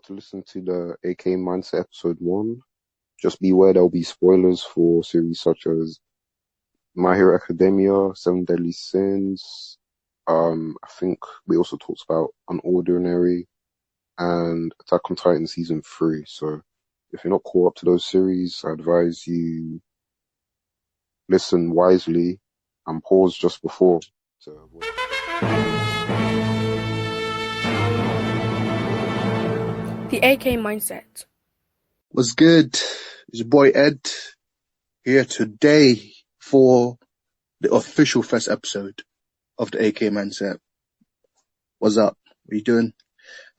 to listen to the AK Mindset episode 1. Just beware there'll be spoilers for series such as My Hero Academia, Seven Deadly Sins. I think we also talked about Unordinary and Attack on Titan Season 3. So if you're not caught up to those series, I advise you listen wisely and pause just before to avoid. The AK Mindset. What's good? It's your boy Ed here today for the official first episode of the AK Mindset. What's up? What are you doing?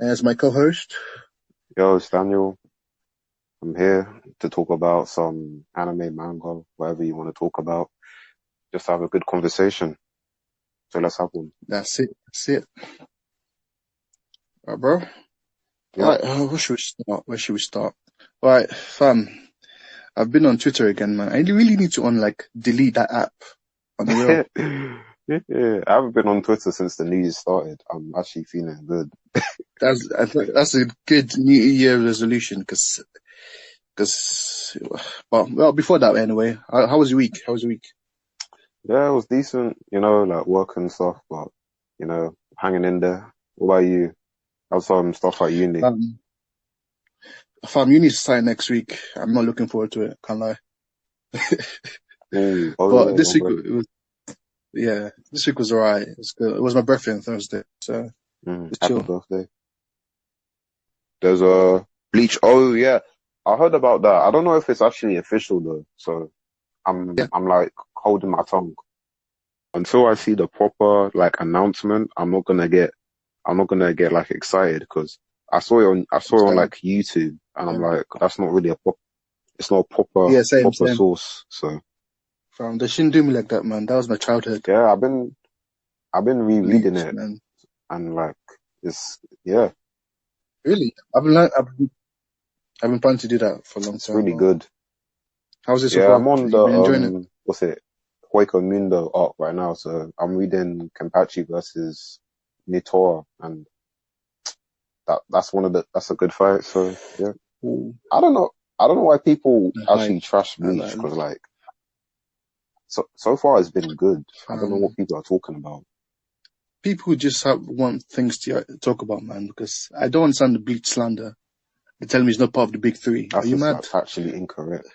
As my co-host. Yo, it's Daniel. I'm here to talk about some anime, manga, whatever you want to talk about. Just have a good conversation. So let's have one. That's it. Alright, bro. Yeah. Alright, where should we start? Alright, fam. I've been on Twitter again, man. I really need to delete that app on the real. Yeah, I haven't been on Twitter since the New Year started. I'm actually feeling good. I think that's a good New Year resolution, well, before that anyway. How was your week? Yeah, it was decent, like work and stuff, but, hanging in there. What about you? How's some stuff at uni? Fam, uni starting next week. I'm not looking forward to it, can't lie. But this week this week was alright. It was good. It was my birthday on Thursday, so it's chill. Happy birthday. There's a Bleach. Oh yeah, I heard about that. I don't know if it's actually official though, so I'm like holding my tongue until I see the proper announcement. I'm not gonna get like excited because I saw it on like YouTube, and I'm like, that's not really it's not a proper same. source. So They shouldn't do me like that, man. That was my childhood. yeah, I've been rereading Bleach, it, man. and Really, I've been planning to do that for a long time. It's really good. How's it so far? I'm on You've been enjoying it? what's it, Hueco Mundo arc right now, so I'm reading Kenpachi versus Nitora, and that's a good fight. So yeah, Ooh. I don't know why people actually trash Bleach, because so far it's been good. I don't know what people are talking about. People just want things to talk about, man, because I don't understand the Bleach slander. They tell me it's not part of the big three. Are you mad? That's actually incorrect.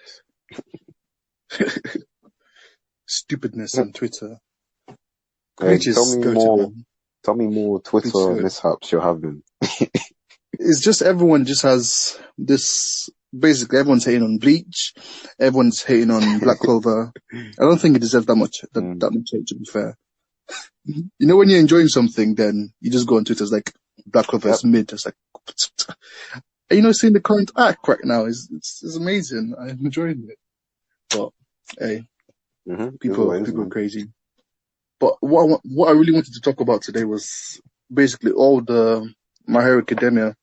Stupidness on Twitter. Hey, tell me more Twitter mishaps you're having. It's just everyone just has this. Basically, everyone's hating on Bleach. Everyone's hating on Black Clover. I don't think it deserves that much hate, to be fair. When you're enjoying something, then you just go on Twitter. It's like Black Clover is mid. It's like, seeing the current act right now is amazing. I'm enjoying it. But hey, people are crazy. But what I really wanted to talk about today was basically all the My Hero Academia.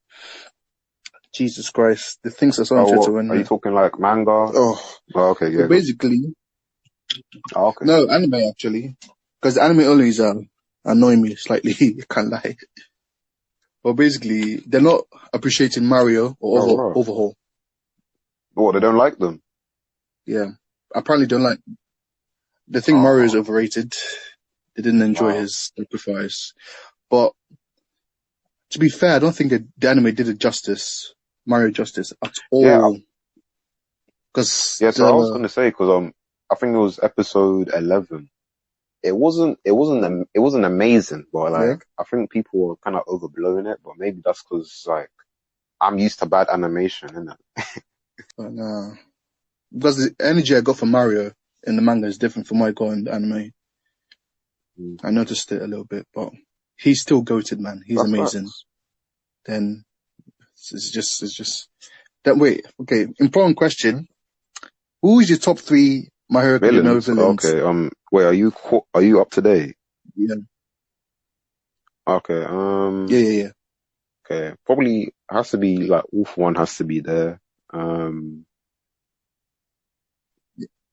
Jesus Christ, the things that's on Twitter. Are you talking like manga? Oh, okay, yeah. So basically, okay. No, anime actually, because the anime only is annoying me slightly. Can't lie. But basically, they're not appreciating Mario or Overhaul. What, they don't like them? Yeah, apparently don't like. They think Mario is overrated. They didn't enjoy his sacrifice. But to be fair, I don't think that the anime did Mario justice at all. Yeah. So I was gonna say, because I think it was episode 11. It wasn't amazing, but I think people were kind of overblowing it. But maybe that's because I'm used to bad animation, innit? But because the energy I got from Mario in the manga is different from what I got in the anime. I noticed it a little bit, but he's still goated, man. He's amazing. Facts. Then it's just that. Wait, okay. Important question: who is your top 3 My Hero Academia villains? Okay. Wait, are you up to date? Yeah. Okay. Yeah. Okay. Probably has to be Wolf One has to be there.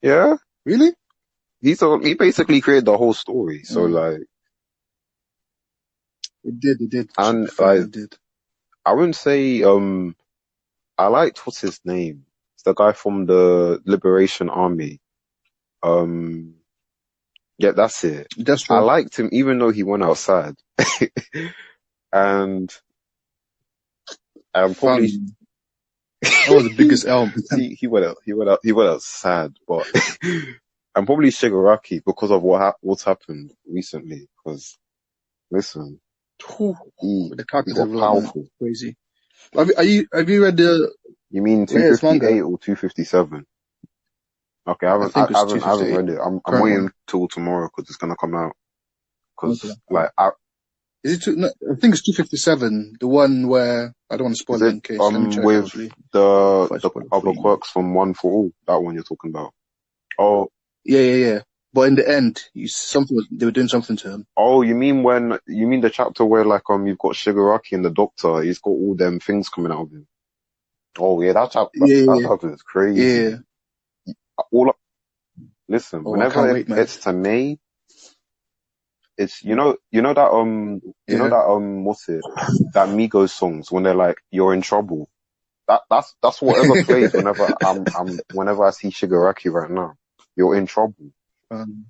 Yeah. Really? He basically created the whole story. So It did. and it did. I wouldn't say I liked what's his name? It's the guy from the Liberation Army. Um yeah, that's it. That's I true. liked him even though he went outside. And I'm probably Fam, that was the biggest L. he went out sad, but I'm probably Shigaraki because of what's happened recently. Because listen, The he character got development, powerful. crazy. Have you read the You mean latest manga? 258 or 257? Okay, I think it's I haven't 258. read it. I'm Current waiting one. till tomorrow because it's gonna come out. Okay. Because like, Is it no, I think it's 257, the one where I don't want to is spoil it it in case. Let me check with actually the before I the spoil it for other you. quirks from One for All? That one you're talking about? Oh, Yeah. But in the end, they were doing something to him. oh, you mean the chapter where like you've got Shigaraki and the doctor? He's got all them things coming out of him. Oh yeah, that Yeah. chapter is Yeah. crazy. All listen, Oh, I can't whenever it wait, man. gets to May, it's you know Yeah. that what's it? That Migos songs when they're like, "You're in trouble." That's whatever plays whenever whenever I see Shigaraki right now. You're in trouble. um,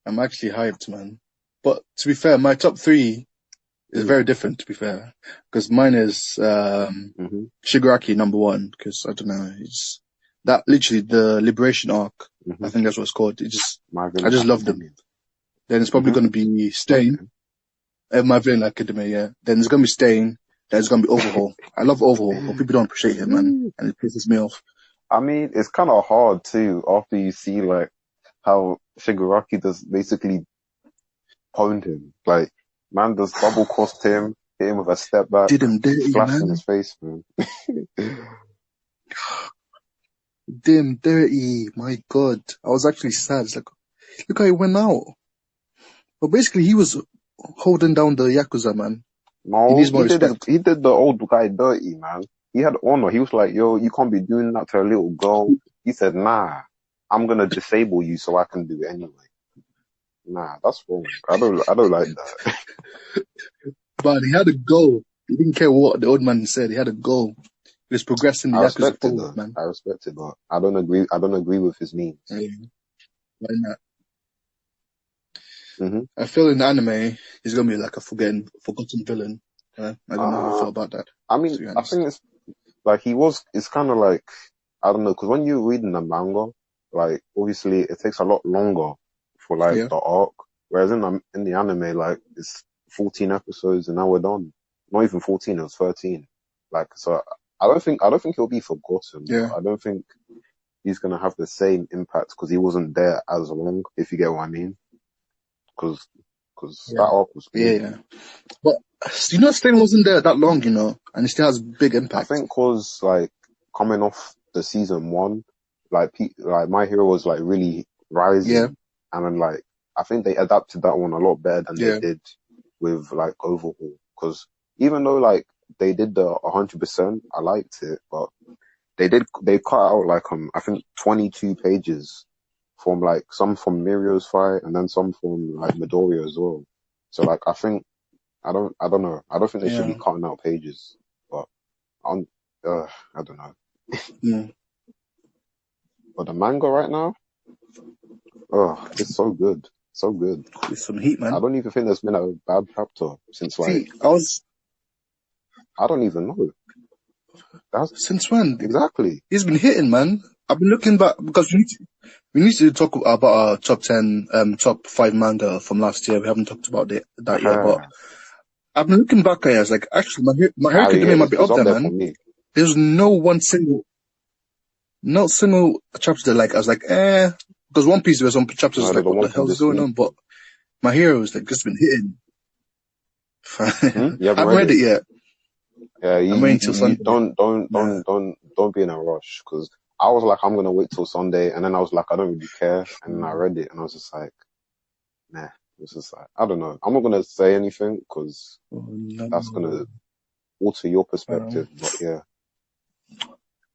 I'm actually hyped, man. But to be fair, my top three is very different, to be fair. Because mine is Mm-hmm. Shigaraki number one, because I don't know, it's that literally the Liberation arc, Mm-hmm. I think that's what it's called. My I Villain just love them. Academia. Then it's probably Mm-hmm. gonna be Stain, My Villain Academia, yeah. Then it's gonna be Stain, then it's gonna be Overhaul. I love Overhaul, but people don't appreciate him, man. And it pisses me off. I mean, it's kind of hard too after you see like how Shigaraki does basically pwned him. Like, man just double crossed him, hit him with a step back, Did him dirty, flashed in man. his face, man. Did him dirty. My God. I was actually sad. It's like, look how he went out. But basically, he was holding down the Yakuza, man. He No, needs more respect. he did the old guy dirty, man. He had honor. He was like, yo, you can't be doing that to a little girl. He said, nah, I'm gonna disable you so I can do it anyway. Nah, that's wrong. I don't like that. But he had a goal. He didn't care what the old man said. He had a goal. He was progressing the I Yakuza respect it forward, though. man. I respect it, but I don't agree with his means. Yeah. Why not? Mm-hmm. I feel in the anime, he's gonna be like a forgotten villain. I don't know how I feel about that. I mean, I think it's like it's kind of like, I don't know, because when you're reading the manga, like, obviously it takes a lot longer for like the arc, whereas in the anime, like, it's 14 episodes and now we're done. Not even 14, it was 13. Like, so I don't think he'll be forgotten. Yeah. I don't think he's gonna have the same impact because he wasn't there as long, if you get what I mean. Because that arc was good. Yeah. But Stain wasn't there that long, and it still has big I impact. think cause like coming off the season one, like My Hero was like really rising, and then like I think they adapted that one a lot better than they did with like Overhaul. Because even though like they did the 100%, I liked it, but they cut out like I think 22 pages from like some from Mirio's fight and then some from like Midoriya as well. So like I think I don't know. I don't think they should be cutting out pages, but I don't know. But the manga right now, it's so good, so good. It's some heat, man. I don't even think there's been a bad chapter since like. I don't even know. Since when? Exactly. He's been hitting, man. I've been looking back because we need to talk about our top 10, top 5 manga from last year. We haven't talked about that yet, but I've been looking back at it. I was like, actually, My Hero Academia might be up there, man. There's no single chapter that like, I was like, because One Piece, there were some chapters like, what the hell's going on? But My Hero's like, just been hitting. I haven't read it yet. Yeah, I'm waiting till Sunday. Don't be in a rush, because I was like, I'm gonna wait till Sunday, and then I was like, I don't really care, and then I read it, and I was just like, nah. It's just like, I don't know. I'm not gonna say anything because that's gonna alter your perspective. But yeah,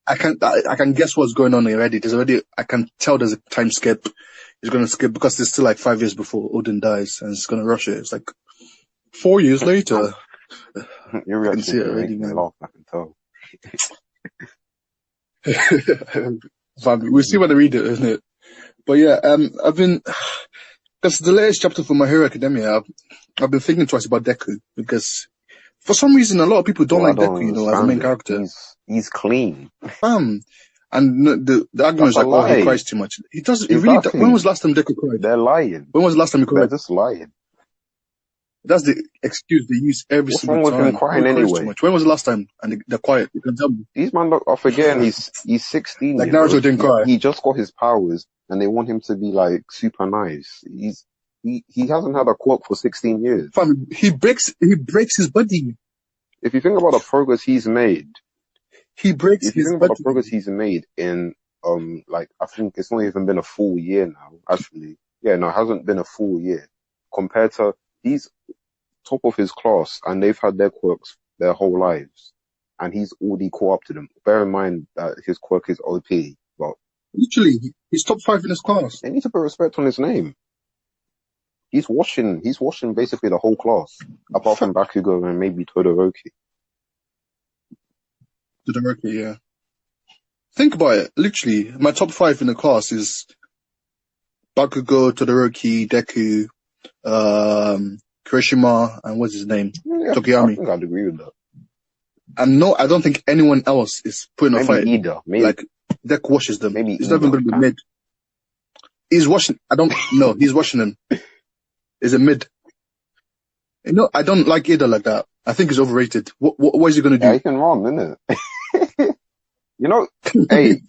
I can guess what's going on already. I can tell there's a time skip. It's gonna skip because there's still like 5 years before Odin dies, and it's gonna rush it. It's like 4 years later. Your I can reaction see it is already, making me man. laugh, I can tell. Fam, we'll see when I read it, isn't it? But yeah, because the latest chapter for My Hero Academia, I've been thinking twice about Deku because for some reason a lot of people don't Well, I like don't Deku, as a main understand it. character. He's clean. And the argument That's is a like, oh, he lie. cries too much. He does. He really. When Exactly. was the last time Deku cried? They're lying. When was the last time he They're cried? just lying. That's the excuse they use every What's single wrong with time. him crying Oh, he cries too anyway? much. When was the last time? And they're quiet. You can tell me. These man are forgetting he's 16, Like you know. Naruto didn't cry. He just got his powers and they want him to be like super nice. He hasn't had a quirk for 16 years. Fam, he breaks his body. If you think about the progress he's made, He breaks if you his think about body. the progress he's made in like I think it's not even been a full year now, actually. Yeah, no, it hasn't been a full year. Compared to he's top of his class and they've had their quirks their whole lives. And he's already caught up to them. Bear in mind that his quirk is OP, but Literally, he's top 5 in his class. they need to put respect on his name. He's washing basically the whole class, apart from Bakugo and maybe Todoroki. Todoroki, yeah. Think about it. Literally, my top 5 in the class is Bakugo, Todoroki, Deku, Kirishima, and what's his name? Yeah, Tokiyami. I think I'd agree with that. And no, I don't think anyone else is putting a Maybe fight. Ida. Maybe Like, Deku washes them. Maybe He's never Ida going to be can. mid. He's washing. I don't know. He's washing them. Is it mid? You know, I don't like Ida like that. I think he's overrated. What is he going to Yeah, do? he can run, innit? You know, hey,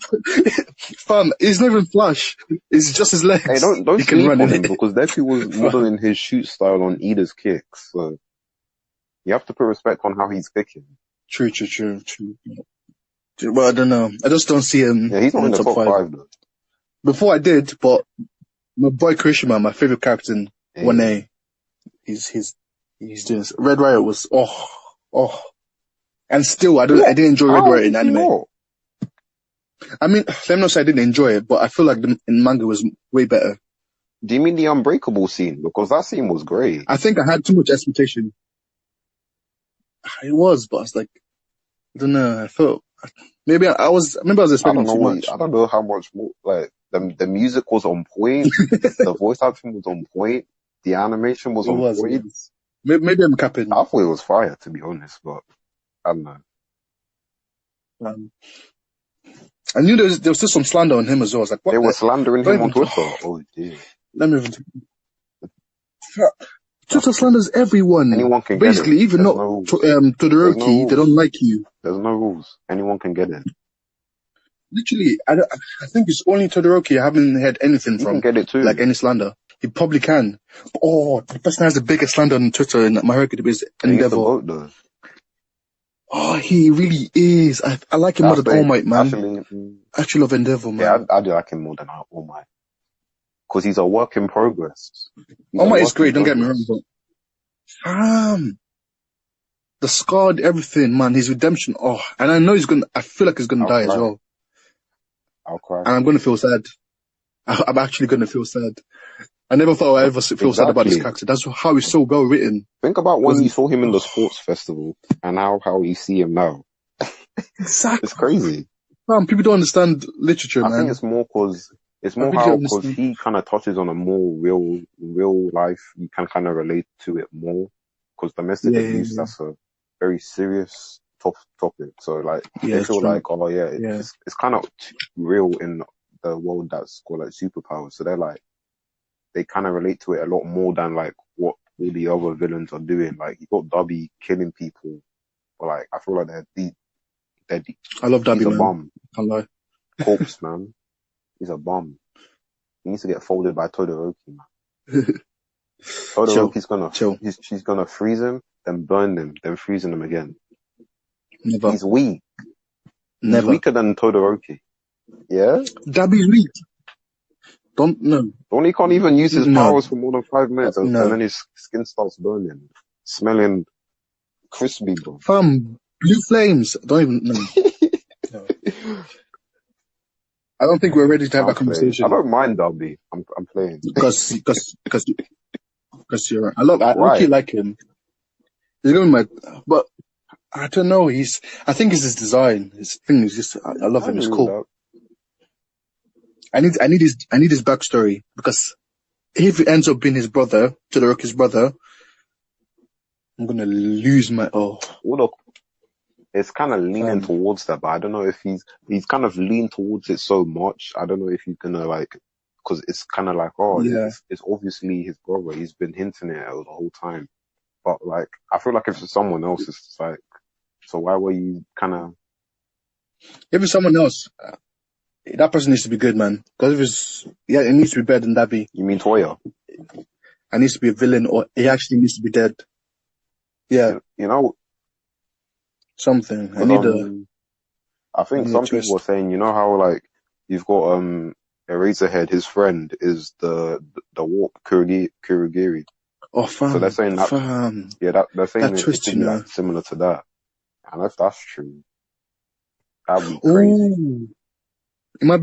Fam, he's not even Flash. It's just his legs. hey, don't He can sleep run, on him innit? because Deku was modeling his shoot style on Ida's kicks. So you have to put respect on how he's kicking. True. Well, I don't know. I just don't see him Yeah, he's not in the top 5. five though. Before I did, but my boy Kirishima, my favorite character in Hey. 1A, he's doing this. Red Riot was oh, and still I didn't enjoy Red How Riot in did he anime. not? I mean, let me not say I didn't enjoy it, but I feel like the in manga was way better. Do you mean the Unbreakable scene? Because that scene was great. I think I had too much expectation. It was, but I was like, I don't know. I felt maybe I was expecting too much. I don't know how much more. Like the music was on point, the voice acting was on point, the animation was It on was. point. Maybe I'm capping. I thought it was fire, to be honest, but I don't know. I knew there was still some slander on him as well. I was like, what? They were slandering him on Don't Twitter. Oh dear. Let me even. Twitter slanders everyone. Anyone can basically, get it. even There's not no rules. Todoroki, they don't like you. There's no rules. Anyone can get it. Literally, I think it's only Todoroki I haven't heard anything You from. can get it too. Like any slander. He probably can. Oh, the person who has the biggest slander on Twitter in My Hero Academia is Endeavor. Vote, though. Oh, he really is. I like him more than All Might, man. I actually love Endeavor, man. Yeah, I do like him more than All Might. Because he's a work in progress. All Might is great, don't get me wrong, but the scarred everything, man, his redemption, and I know I feel like he's gonna die as well. I'll cry. And I'm gonna feel sad. I'm actually gonna feel sad. I never thought I'd ever feel sad about this character. That's how he's so well written. Think about when you saw him in the sports festival and how you see him now. Exactly. It's crazy. Man, people don't understand literature, man. I think it's more because he kind of touches on a more real life. You can kind of relate to it more because domestic abuse, that's a very serious topic. So like, they feel like, it's kind of real in the world that's called like superpowers. So they're like, they kind of relate to it a lot more than like what all the other villains are doing. Like you got Darby killing people, but like I feel like they're deep. I love Darby, He's a man. bomb. Can't lie. Corpse, man. He's a bomb. He needs to get folded by Todoroki, man. Todoroki's she's gonna freeze him, then burn him, then freezing him again. Never. He's weak. Never. He's weaker than Todoroki. Yeah? Darby's weak. He can't even use his powers for more than 5 minutes, and then his skin starts burning, smelling crispy, bro. Blue flames. Don't even know. No. I don't think we're ready to have that conversation. I don't mind Darby. I'm playing because you're right. I really like him. He's going mad, but I don't know. I think it's his design. His thing is just, I love him. It's cool. I need his backstory, because if it ends up being his brother, Todoroki's brother, I'm gonna lose my, It's kind of leaning towards that, but I don't know if he's kind of leaned towards it so much. I don't know if he's gonna because it's kind of like, it's obviously his brother. He's been hinting it the whole time. But like, I feel like if it's someone else, it's just like, so why were you kind of? If it's someone else, that person needs to be good, man. Because it needs to be better than Dabi. You mean Toya? It needs to be a villain, or he actually needs to be dead. Yeah. You know, something. I think some people were saying, you know how like you've got Eraserhead, his friend is the warp Kurogiri. Oh, fam. So they're saying that, they're saying that twist, it could be like similar to that. And if that's true, that'd be crazy. Ooh. It might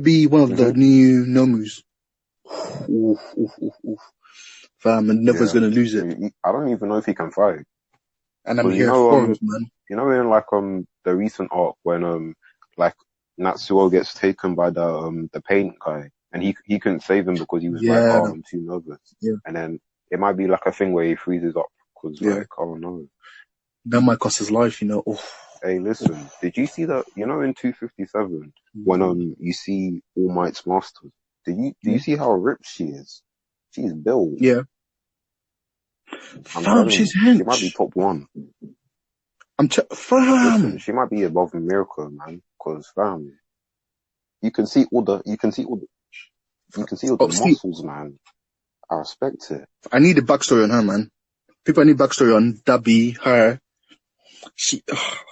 be one of the new Nomus. Oof. Fam, and Never's gonna lose it. I don't even know if he can fight. And I'm here for it, man. You know, in like the recent arc when like Natsuo gets taken by the paint guy, and he couldn't save him because he was like, I'm too nervous. Yeah. And then it might be like a thing where he freezes up because like, oh no. That might cost his life, you know. Hey, listen, did you see that? You know, in 257 when you see All Might's masters, do you see how ripped she is? She's built. Yeah. Fam, she's hench. She might be top 1. Fam. Listen, she might be above Miracle, man. Cause fam, you can see all the muscles, man. I respect it. I need a backstory on her, man. People, I need backstory on Dabi, her.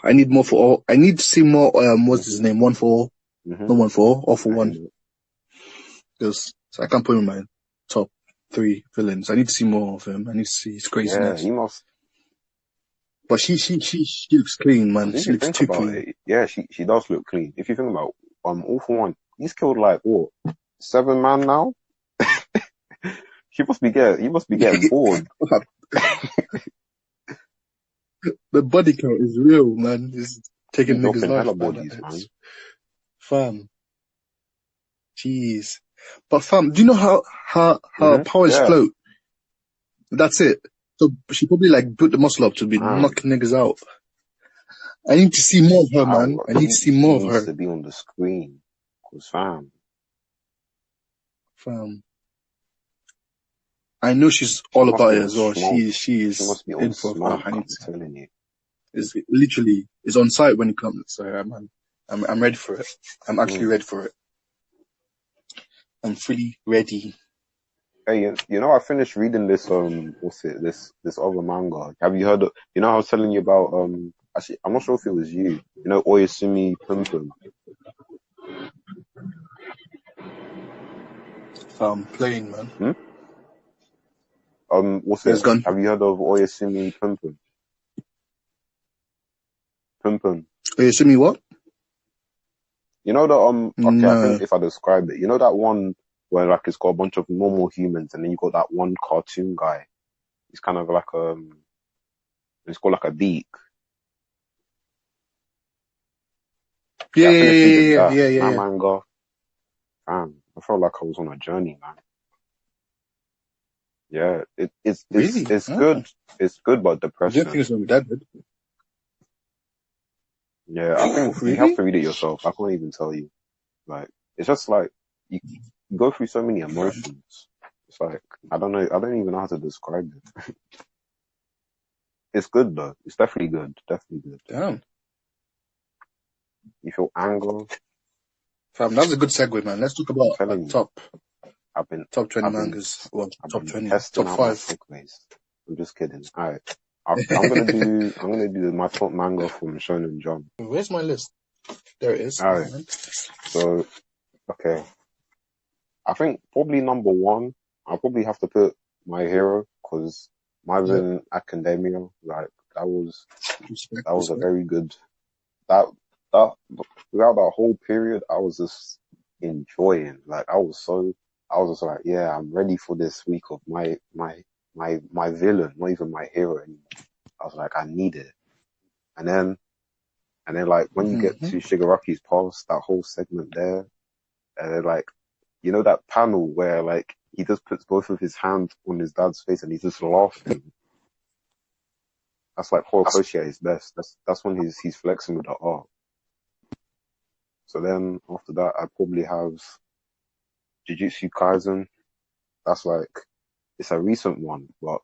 I need more I need to see more, what's his name? 1-4, no 1-4, all for one. Because I can't put him in my top 3 villains. I need to see more of him. I need to see his craziness. Yeah, he must. But she looks clean, man. She looks too clean. Yeah, she does look clean. If you think about, All for One, he's killed like, what, 7 man now? He must be getting bored. The body count is real, man. It's taking niggas' life, man. Fam. Jeez. But fam, do you know how powers float? That's it. So she probably like built the muscle up to be knocking niggas out. I need to see more of her, man. I need to see more of her. To be on the screen. Cause fam. I know she's all about it as well. She is must be on in for smoke, I need I'm telling you. It's on site when it comes. So I'm ready for it. I'm actually ready for it. I'm fully ready. Hey, you know, I finished reading this this other manga. Have you heard of, you know, I was telling you about actually I'm not sure if it was you. You know, Oyasumi Pum Pum. Playing, man. What's it? Have you heard of Oyasumi Pum Pum? Pum Pum. Oyasumi what? You know the okay, I think if I describe it, you know that one where like it's got a bunch of normal humans and then you got that one cartoon guy. He's kind of like it's called like a beak. Yeah. Manga. I felt like I was on a journey, man. Yeah, it's good. It's good, but depressing. I don't think it's gonna be that good. Yeah, I think you have to read it yourself. I can't even tell you. Like, it's just like you go through so many emotions. It's like I don't know. I don't even know how to describe it. It's good though. It's definitely good. Definitely good. Damn. You feel anger. Fam, that was a good segue, man. Let's talk about top 20 mangas. Well, top 20, top 5. I'm just kidding. All right. I'm gonna do my top manga from Shonen Jump. Where's my list? There it is. All right. So, okay. I think probably number 1, I'll probably have to put My Hero, because My Villain Academia, like that was a very good. That throughout that whole period, I was just enjoying. Like I was just like, yeah, I'm ready for this week of my villain, not even my hero anymore. I was like, I need it. And then like when you get to Shigaraki's past, that whole segment there, and then like, you know that panel where like he just puts both of his hands on his dad's face and he's just laughing. That's like Horikoshi at his best. That's when he's flexing with the art. So then after that, I'd probably have Jujutsu Kaisen. That's like, it's a recent one, but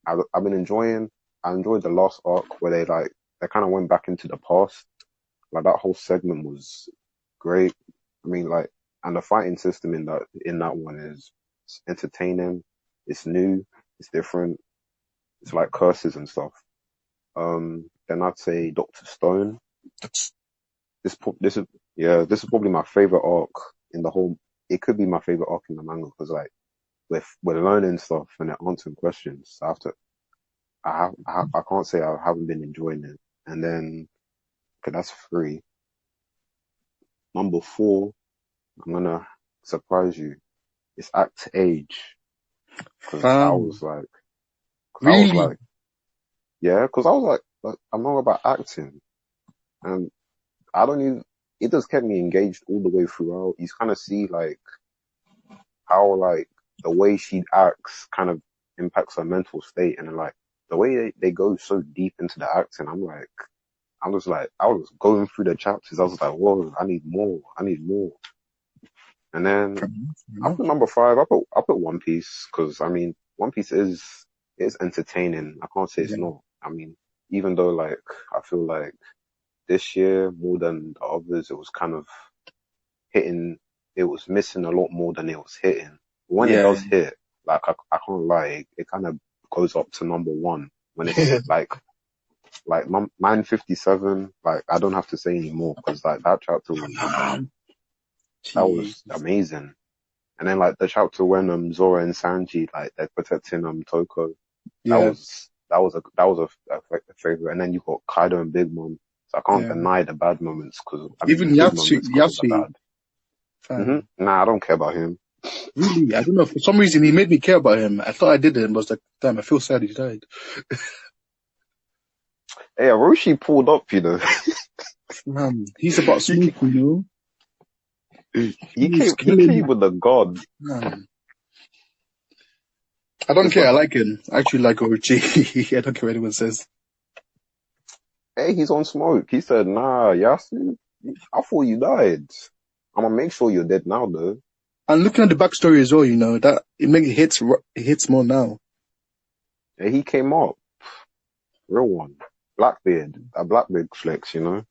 I've been enjoying. I enjoyed the last arc where they kind of went back into the past. Like that whole segment was great. I mean, like, and the fighting system in that one is entertaining. It's new. It's different. It's like curses and stuff. Then I'd say Dr. Stone. This is probably my favorite arc in the whole. It could be my favorite arc in the manga because like we're learning stuff and they're answering questions. So I can't say I haven't been enjoying it. And then, okay, that's 3. Number 4, I'm gonna surprise you. It's Act Age. Cause I was like, really? Cause I was like, I'm all about acting. And it just kept me engaged all the way throughout. You kind of see like how like the way she acts kind of impacts her mental state, and then like the way they go so deep into the acting, I was going through the chapters. I was like, whoa, I need more. And then after number 5, I put One Piece because I mean One Piece is entertaining. I can't say it's not. I mean, even though like I feel like this year more than the others, it was kind of hitting. It was missing a lot more than it was hitting. When it does hit, like I can't lie, it kind of goes up to number 1 when it's like 957. Like I don't have to say anymore because like that chapter was amazing. And then like the chapter when Zora and Sanji like they're protecting Toko, that was a favorite. And then you got Kaido and Big Mom. So I can't deny the bad moments because even Yasuo. Nah, I don't care about him. Really, I don't know. For some reason, he made me care about him. I thought I didn't, but I was like, damn, I feel sad he died. Hey, Orochi pulled up, you know. Man, he's about smoke, you know. He came with the god. Man. I don't care. I like him. I actually like Orochi. I don't care what anyone says. Hey, he's on smoke. He said, nah, Yasu, I thought you died. I'm gonna make sure you're dead now, though. And looking at the backstory as well, you know, that it hits more now. Yeah, he came up. Real one. Blackbeard. A Blackbeard flex, you know?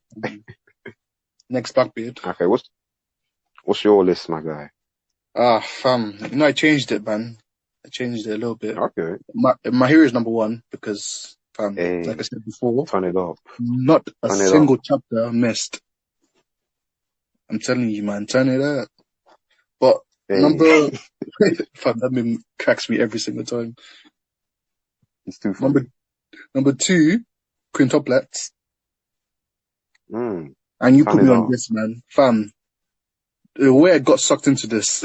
Next Blackbeard. Okay, what's your list, my guy? Fam. You know, I changed it, man. I changed it a little bit. Okay. My hero is number 1 because, fam, like I said before, turn it up. Not a single chapter missed. I'm telling you, man, turn it up. But number, fam, that meme cracks me every single time. It's too funny. Number 2, quintuplets. And you put me on this, man. Fam, the way I got sucked into this,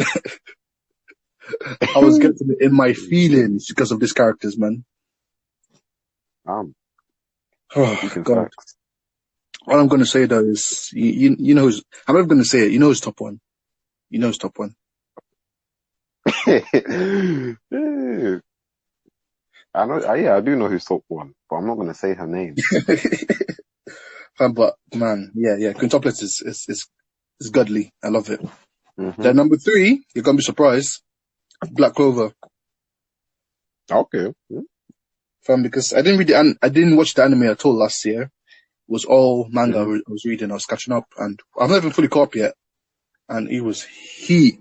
I was getting it in my feelings because of these characters, man. Oh, God. All I'm going to say, though, is, you know who's, I'm never going to say it, you know who's top 1. You know who's top 1. I do know who's top 1, but I'm not going to say her name. But, man, yeah, quintuplets is godly. I love it. Then number 3, you're going to be surprised, Black Clover. Okay. Fam, because I didn't watch the anime at all last year. It was all manga I was reading. I was catching up, and I've not even fully caught up yet. And it was heat.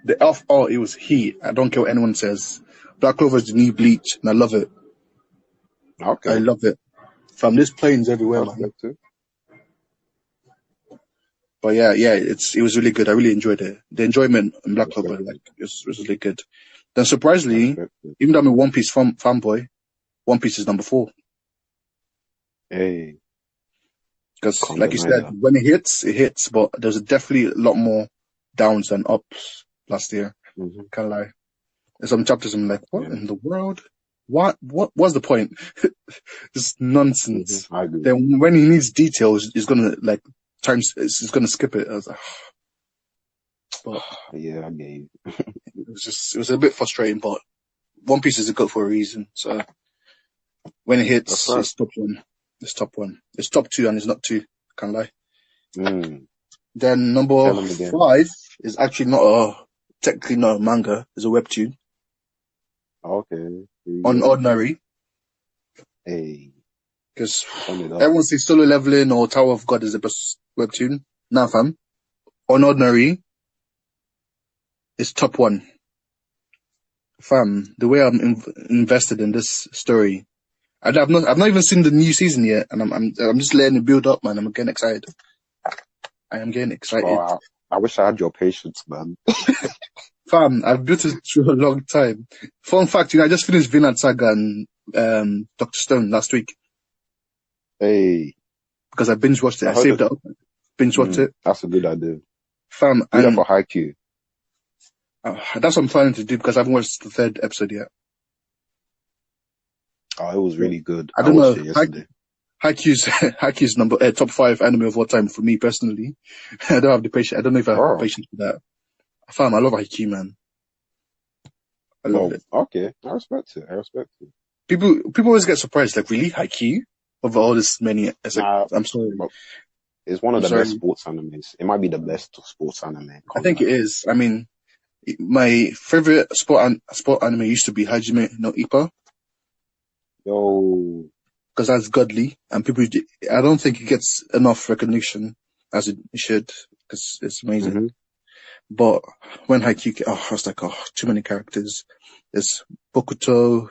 The elf art, it was heat. I don't care what anyone says. Black Clover is the new Bleach, and I love it. Okay. I love it. Fam, there's planes everywhere, man. Too. But yeah, it was really good. I really enjoyed it. The enjoyment in Black Clover, was really good. Then surprisingly, even though I'm a One Piece fanboy, One Piece is number 4. Hey. Because, like you said, when it hits, but there's definitely a lot more downs than ups last year. Can't lie. There's some chapters I'm like, what in the world? what's the point? Just nonsense. I agree. Then when he needs details, he's gonna he's gonna skip it. I was like, but Yeah, I get you. it was a bit frustrating, but One Piece is a goat for a reason. So when it hits, That's right. it's top one. It's top one. It's top two and it's not two. Can't lie. Mm. Then Tell number him again. 5 is actually technically not a manga. It's a webtoon. Okay. Here we On go. Ordinary. Hey, Because turn it up. everyone says Solo Leveling or Tower of God is the best webtoon. Nah, fam. On Ordinary, it's top one. Fam, the way I'm invested in this story, I've not even seen the new season yet, and I'm just letting it build up, man. I'm getting excited. I am getting excited. Oh, I wish I had your patience, man. Fam, I've built it through a long time. Fun fact, I just finished Vinland Saga and Dr. Stone last week Hey, because I binge watched it. I I heard saved it up, binge watched it. that's a good idea. Fam, Do that and for Haikyuu. that's what I'm planning to do because I haven't watched the 3rd episode yet. Oh, it was really good. I don't watched know. it yesterday. Haikyuu's number top 5 anime of all time for me personally. I don't have the patience. I don't know if I have Oh. the patience for that. Fam, I love Haikyuu, man. I love Well, it. okay. I respect it. People always get surprised, like, really, Haikyuu? Over all this many, it's like, Nah, I'm sorry. well, it's one of I'm the sorry. best sports animes. It might be the best sports anime. I think it is. I mean, my favorite sport anime used to be Hajime no Ippo, Yo, because that's godly, and I don't think it gets enough recognition as it should, because it's amazing. Mhm. But when Haikyuu, I was like, too many characters. There's Bokuto.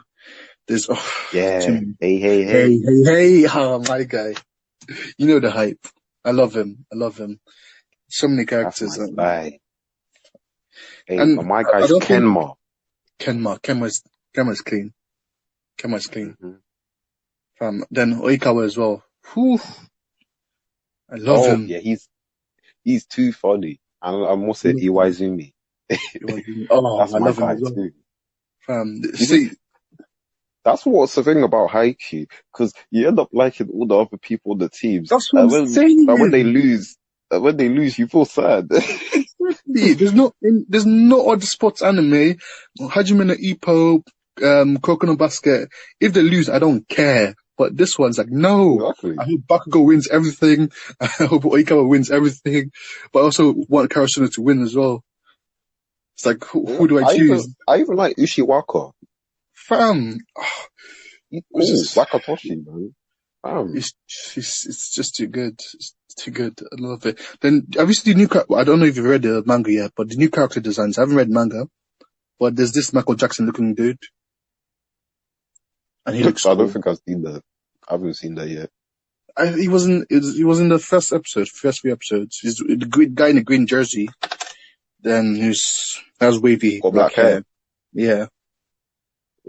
There's, too yeah. many. Hey. Oh, my guy. You know the hype. I love him. So many That's characters. my guy. Hey, And but my I guy's don't think- Kenma. Kenma's clean. Kenma's clean. Mhm. Then Oikawa as well. Whew. I love him. Yeah, he's too funny. I'm also Iwaizumi. Oh, That's I my love him guy as well. too. See, That's what's the thing about Haikyuu, because you end up liking all the other people, the teams. that's what I'm saying. And when they lose, you feel sad. There's no other sports anime, Hajime no Ippo, Kuroko Basket. If they lose, I don't care. But this one's like, no. Exactly. I hope Bakugo wins everything. I hope Oikawa wins everything. But I also want Karasuno to win as well. It's like, who do I choose? I even like Ushiwaka. Fam. He's It's just- Wakatoshi, man. Fam. It's just too good. It's too good. I love it. Then, have you seen the new character? I don't know if you've read the manga yet, but the new character designs, I haven't read manga, but there's this Michael Jackson looking dude. And he looks I don't cool. think I've seen that. I haven't seen that yet. He was in the first few episodes. He's the green guy in the green jersey. Then has wavy Got black black hair. hair. Yeah.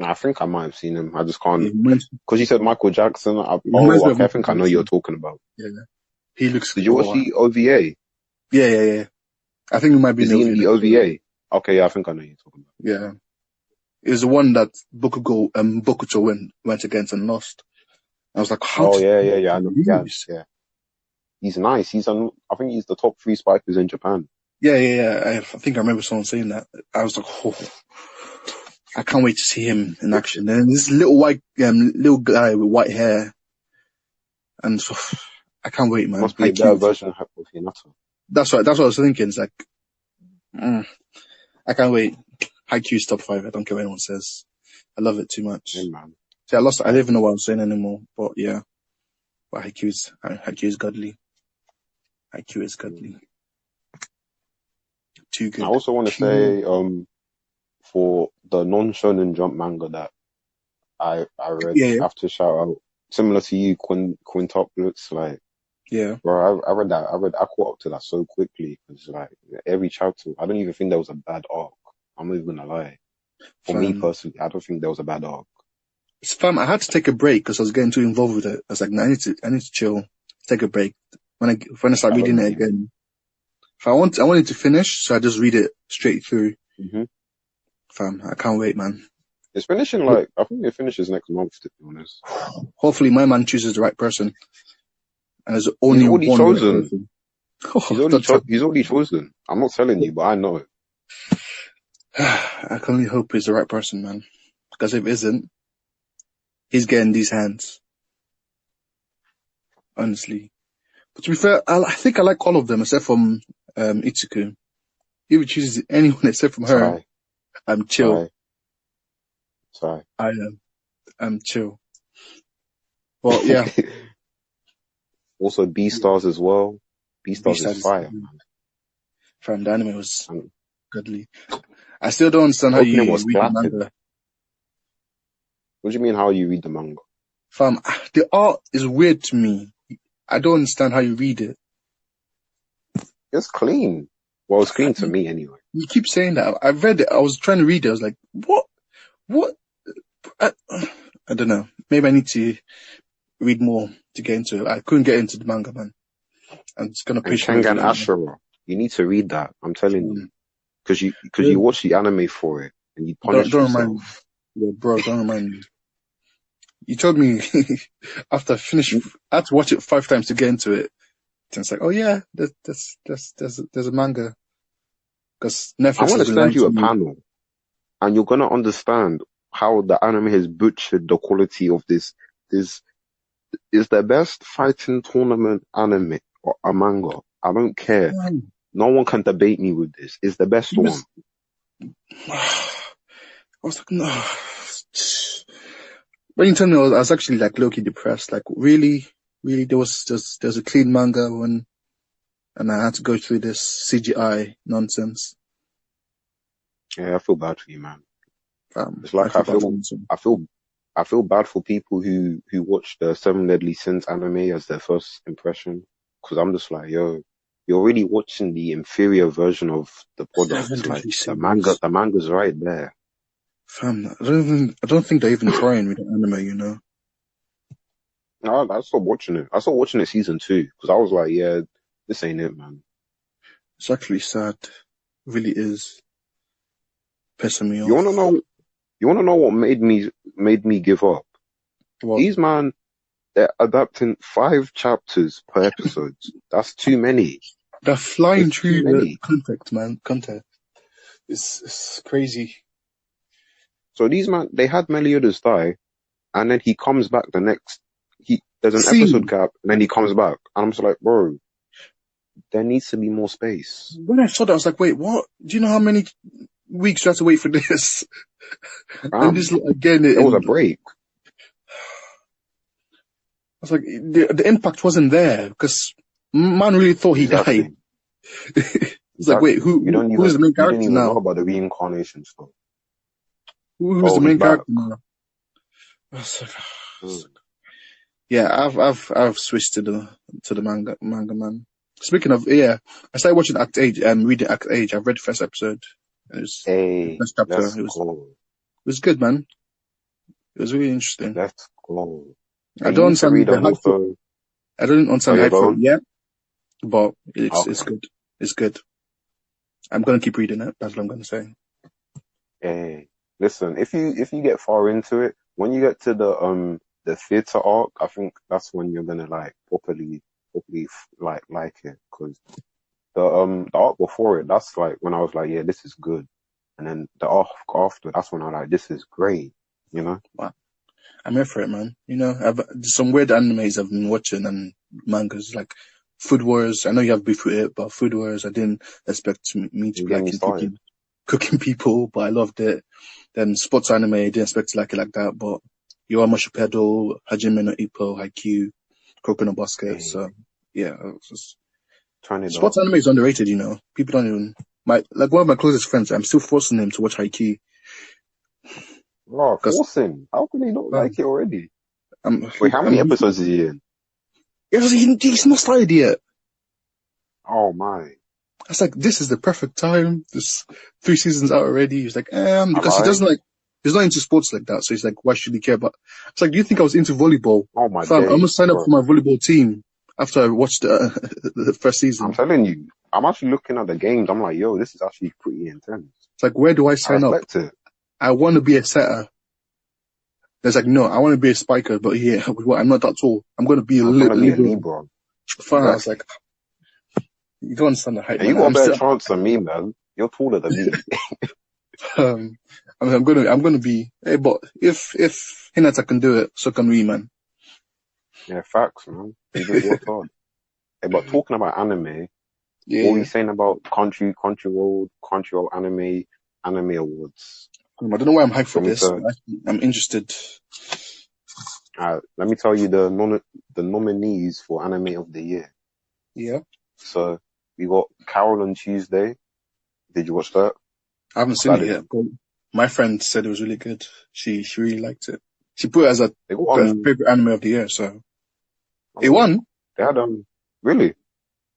I think I might have seen him. I just can't. He reminds Because you said Michael Jackson. reminds me of I Michael think I know you're Jackson. talking about. He looks Did you watch cool. the OVA? Yeah. I think it might be Is he in the OVA? Okay, yeah, I think I know you're talking about. Yeah. It's the one that Bokuto went against and lost. I was like, how? Oh, yeah. I know. lose? Yeah. He's nice. I think he's the top 3 spikers in Japan. Yeah. I think I remember someone saying that. I was like, I can't wait to see him in action. And this little little guy with white hair, and I can't wait, man. Must be a better version of Hinata. That's right. That's what I was thinking. It's like, I can't wait. Haikyuu's top 5. I don't care what anyone says. I love it too much. Yeah, man. See, I don't even know what I'm saying anymore. But yeah, but Haikyuu's godly. Haikyuu is godly. Too good. I also want to say, for the non-shonen Jump manga that I read, I have to shout out, similar to you, quintuplets, like, yeah. Bro, I read that. I caught up to that so quickly because like every chapter, I don't even think there was a bad arc. I'm not even gonna lie. For me personally, I don't think there was a bad arc. Fam, I had to take a break because I was getting too involved with it. I was like, no, I need to chill, take a break. When I start reading it again, if I wanted to finish, so I just read it straight through. Mm-hmm. Fam, I can't wait, man. It's finishing like, I think it finishes next month, to be honest. Hopefully my man chooses the right person. And there's He's only already one right chosen. person. He's already chosen. I'm not telling you, but I know. I can only hope he's the right person, man. Because if it isn't, he's getting these hands. Honestly. But to be fair, I think I like all of them except from Itsuku. If he chooses anyone except from her, Sigh, I'm chill. sigh. I'm chill. Well, yeah. Also, B-Stars as well. B-Stars B-Stars is fire, man. Fam, the anime was godly. I still don't understand how Opening you was read the clapping. manga. What do you mean how you read the manga? Fam, the art is weird to me. I don't understand how you read it. It's clean. Well, it's clean to me anyway. You keep saying that. I read it. I was trying to read it. I was like, what? I don't know. Maybe I need to read more to get into it. I couldn't get into the manga, man. I'm just gonna And push away from Kengan it. Ashura, you need to read that. I'm telling you, because you watch the anime for it and you punish Don't remind me. yourself. Yeah, bro, don't remind me. You told me after I finished, I had to watch it 5 times to get into it. And it's like, oh yeah, there's a manga. Because I'm Netflix gonna has been send lying you to a me. panel, and you're gonna understand how the anime has butchered the quality of this. This is the best fighting tournament anime or a manga. I don't care. Man, No one can debate me with this. It's the best he one. was, I was like, no. When you told me, I was actually like low-key depressed. Like, really, there's a clean manga one, and I had to go through this CGI nonsense. Yeah, I feel bad for you, man. It's like I feel bad. I feel bad for people who watch the Seven Deadly Sins anime as their first impression, because I'm just like, yo, you're already watching the inferior version of the product. Seven Like Deadly Sins. the manga's right there. Fam, I don't think they're even trying with the anime, you know. I stopped watching it. I stopped watching it season 2 because I was like, yeah, this ain't it, man. It's actually sad. It really is. Pissing me You off. wanna know what made me give up? What? These man, they're adapting 5 chapters per episode. That's too many. They're flying It's through too the many. content. It's crazy. So these man, they had Meliodas die, and then he comes back the next. There's an Scene. episode gap, and then he comes back, and I'm just like, bro, there needs to be more space. When I saw that, I was like, wait, what? Do you know how many weeks you have to wait for this? And this again, There was a break. I was like, the impact wasn't there because man really thought he died. It's like, wait, who is the main character You didn't even know now? about the reincarnation stuff. Who's the main he's back. character now? I was like, yeah, I've switched to the manga man. Speaking of, yeah, I started watching Act 8, reading Act 8. I've read the first episode. It was the first chapter. It was good, man. It was really interesting. Let's go. I don't understand the hype for it yet, but it's good. It's good. I'm gonna keep reading it. That's what I'm gonna say. Hey, listen, if you get far into it, when you get to the theater arc, I think that's when you're gonna like properly like it, because the arc before it, that's like when I was like, yeah, this is good, and then the arc after, that's when I like, this is great, you know. Wow. I'm here for it, man. You know, there's some weird animes I've been watching and mangas like Food Wars. I know you have beef with it, but Food Wars, I didn't expect me to like cooking people, but I loved it. Then sports anime, I didn't expect to like it like that, but Yowa Mashupedo, Hajime no Ippo, Haikyuu, Kuroko no Basket. Hey. So yeah, Sports anime is underrated, you know. People don't even one of my closest friends, I'm still forcing him to watch Haikyuu. Bro, force him. How can he not like it already? Wait, how many episodes is he in? He's not started yet. Oh my. I was like, this is the perfect time. This 3 seasons out already. He's like, because he doesn't he's not into sports like that. So he's like, why should he care about? It's like, do you think I was into volleyball? Oh my God. I almost signed up for my volleyball team after I watched the first season. I'm telling you, I'm actually looking at the games. I'm like, yo, this is actually pretty intense. It's like, where do I sign up? It. I want to be a setter. There's like, no, I want to be a spiker, but yeah, I'm not that tall. I'm going to be a I'm gonna be a Libra. Libra. Fine, I was Exactly. like, you don't understand the hype, And you man. got a I'm better still, chance than me, man. You're taller than me. I mean, I'm gonna be, hey, but if Hinata can do it, so can we, man. Yeah, facts, man. You just worked hard. Hey, but talking about anime, Yeah, what were you yeah. saying about Crunchyroll anime awards? I don't know why I'm hyped for Want me this. to? I'm interested. Let me tell you the nominees for anime of the year. Yeah. So we got Carol on Tuesday. Did you watch that? I haven't 'Cause seen I it yet, didn't. but my friend said it was really good. She really liked it. She put it as a They got favorite anime of the year, so it oh, won. they had really?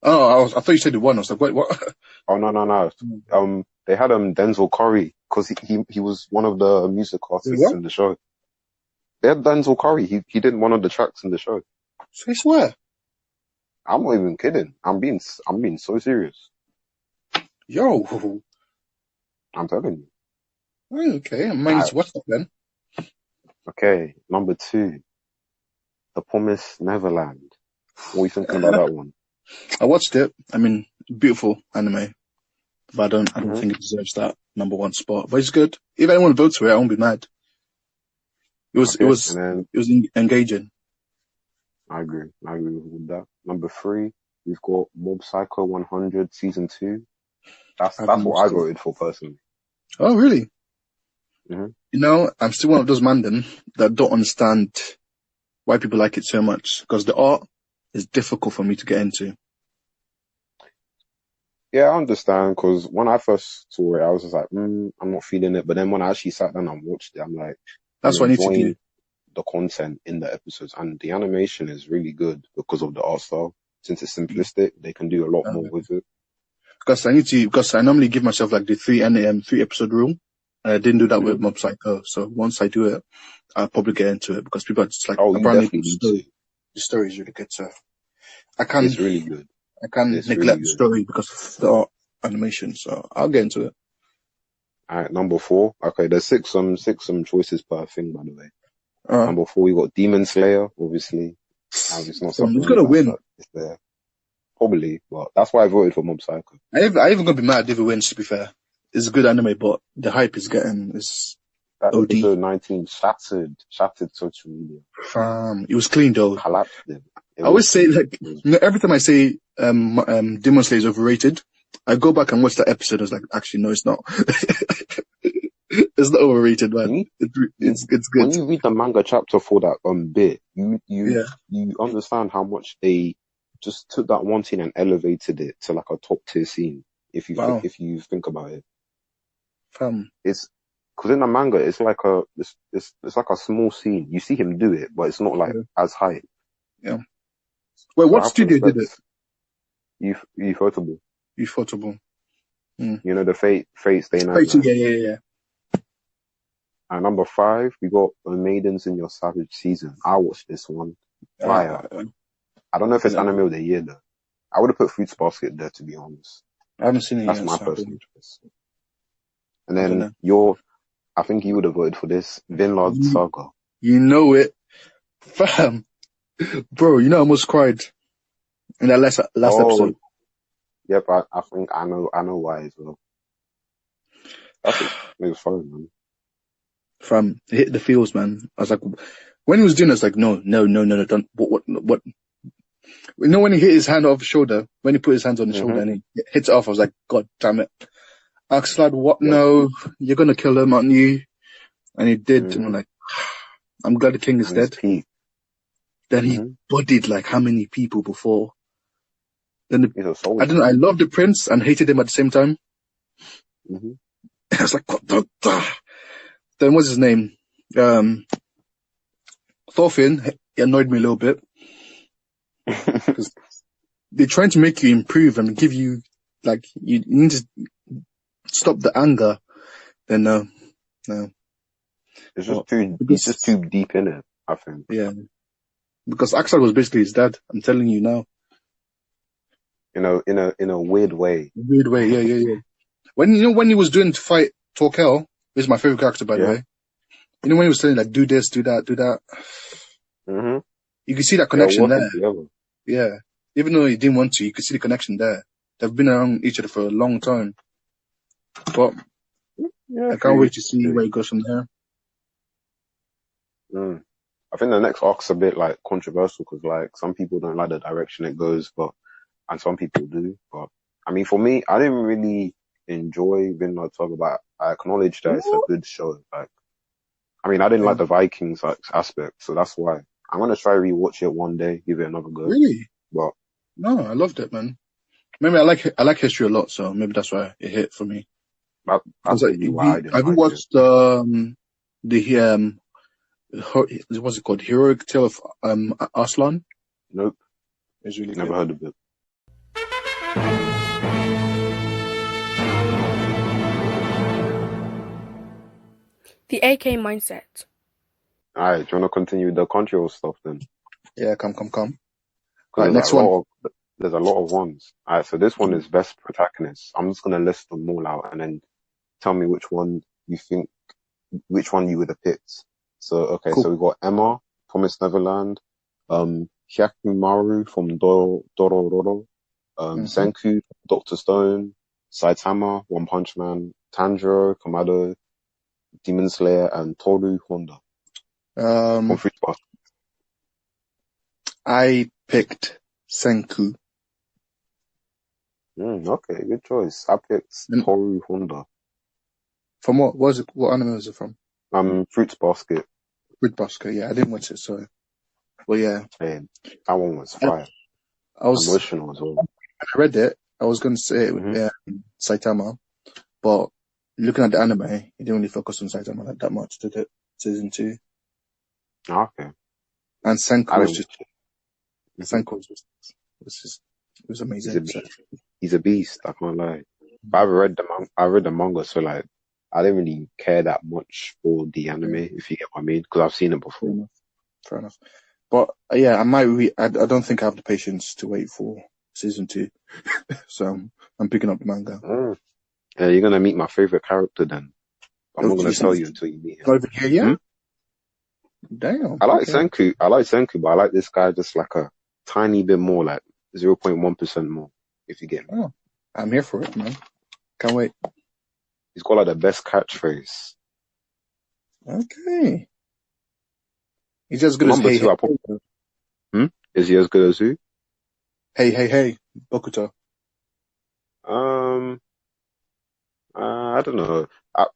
Oh, I thought you said it won. I was like, wait, what? Oh no. They had Denzel Curry because he was one of the music Wait, artists what? in the show. They had Denzel Curry. He did one of the tracks in the show. So I swear. I'm not even kidding. I'm being so serious. Yo. I'm telling you. Okay, I might need Alright, to watch that then. okay, number 2, The Promised Neverland. What are you thinking about that one? I watched it. I mean, beautiful anime, but I don't hmm think it deserves that number one spot. But it's good. If anyone votes for it, I won't be mad. Okay, and then Engaging. I agree with that. Number 3, we've got Mob Psycho 100 season 2. I That's haven't what I watched it. voted for personally. Oh, really? hmm You know, I'm still one of those man that don't understand why people like it so much, because the art is difficult for me to get into. Yeah, I understand because when I first saw it, I was just like, I'm not feeling it. But then when I actually sat down and watched it, I'm like, I'm That's what I need to do. enjoying the content in the episodes, and the animation is really good because of the art style. Since it's simplistic, they can do a lot more with it. Because I normally give myself like the 3 episode rule. I didn't do that hmm with Mob Psycho. So once I do it, I'll probably get into it because people are just like, Oh, you apparently definitely need to. the story is really good. So I It's really good. can It's really neglect the good. story because of the art animation. So I'll get into it. All right, number 4. Okay, there's six choices per thing, by the way. Uh, Number 4, we got Demon Slayer. Obviously, it's not so he's something gonna win. that's there. Probably, but that's why I voted for Mob Psycho. I even gonna be mad if it wins, to be fair. It's a good anime, but the hype is getting is That OD. episode 19 shattered social media. It was clean though. Collapsed it. It I always was say clean. like, you know, every time I say Demon Slayer is overrated, I go back and watch that episode. I was like, actually, no, it's not. It's not overrated, man. It's When good. you read the manga chapter for that bit, Yeah. you understand how much they just took that one scene and elevated it to like a top tier scene. Wow. If you think about it, Fam. it's because in the manga it's like it's like a small scene. You see him do it, but it's not like Yeah. as high. Yeah. Wait, So I what have to studio did it? respect Ufotable. Ufotable. You know the Fate Stay Night Oh, Man. yeah. And number 5, we got Maidens in Your Savage Season. I watched this one. Fire. I don't know if it's anime of the year though. I would have put Fruits Basket there, to be honest. I haven't seen it That's yet. my So personal choice. And I don't then know. I think you would have voted for this, Vinland Saga. You know it, fam, bro. You know I almost cried in that last Oh, episode. yep. I think I know why as well. It was fun, man. Fam, it hit the feels, man. I was like, when he was doing it, I was like, no, don't. What? You know when he hit his hand off his shoulder, when he put his hands on his shoulder and he hits it off, I was like, God damn it. Axelad, what? Yep. No, you're gonna kill him, aren't you? And he did, and I'm like, I'm glad the king is dead. Then he bodied like how many people before? Then I don't know, I loved the prince and hated him at the same time. I was like, what the? Then what's his name? Thorfinn, he annoyed me a little bit. Because they're trying to make you improve and give you, like, you need to stop the anger. Then no. It's just he's just too deep in it, I think. Yeah. Because Axel was basically his dad. I'm telling you now. In a weird way. Weird way, yeah. When he was doing to fight Torkel, this is my favorite character, by the way. You know when he was saying like, do this, do that, do that. Mm-hmm. You could see that They're connection working there. together. Yeah. Even though he didn't want to, you could see the connection there. They've been around each other for a long time. But Yeah, I I can't feel you. wait to see where it goes from there. Mm. I think the next arc's a bit like controversial because like some people don't like the direction it goes, and some people do. But I mean, for me, I didn't really enjoy Vinland Saga, but I acknowledge that it's a What? good show. Like, I mean, I didn't like the Vikings like, aspect, so that's why I'm gonna try rewatch it one day, give it another go. Really? But No, I loved it, man. Maybe I like history a lot, so maybe that's why it hit for me. that's Because probably why I didn't have you like it. watched what's it called? Heroic Tale of Aslan? Nope, It's really never good. heard of it. The AK Mindset. All right, do you wanna continue with the Crunchyroll stuff then? Yeah, come. All Because right, next one. there's a lot of ones. All right, so this one is best protagonist. I'm just gonna list them all out and then tell me which one you would have picked. So okay, Cool. so we've got Emma, Promised Neverland, Hyakumaru from Dororo, Mm-hmm. Senku, Doctor Stone, Saitama, One Punch Man, Tanjiro, Kamado, Demon Slayer, and Toru Honda from Fruits Basket. I picked Senku. Okay, good choice. I picked And Toru Honda. from what anime was it from? Fruits Basket. Fruit Basket. Yeah, I didn't watch it, so. But yeah, Hey, that one was I, fire. I was, Emotional as well. when I read it, I was going to say Mm-hmm. Saitama, but looking at the anime, it didn't really focus on Saitama like that much, did it? Season 2. Okay. And Senku I was didn't just, watch it. Mm-hmm. Senku it was amazing. So, He's a beast. I can't lie. But I read the manga, so like I didn't really care that much for the anime, if you get what I mean, because I've seen it before. fair enough. But yeah, I don't think I have the patience to wait for season 2. So I'm picking up the manga. Yeah, you're gonna meet my favorite character then. I'm not gonna geez, tell you until you meet him. Not even here yet? Damn. I like Okay. Senku, but I like this guy just like a tiny bit more, like 0.1% more, if you get me. Oh, I'm here for it, man. Can't wait. He's got like the best catchphrase. Okay. He's as good as Number hey, two, hey. Is he as good as who? Hey, Bokuto. I don't know. I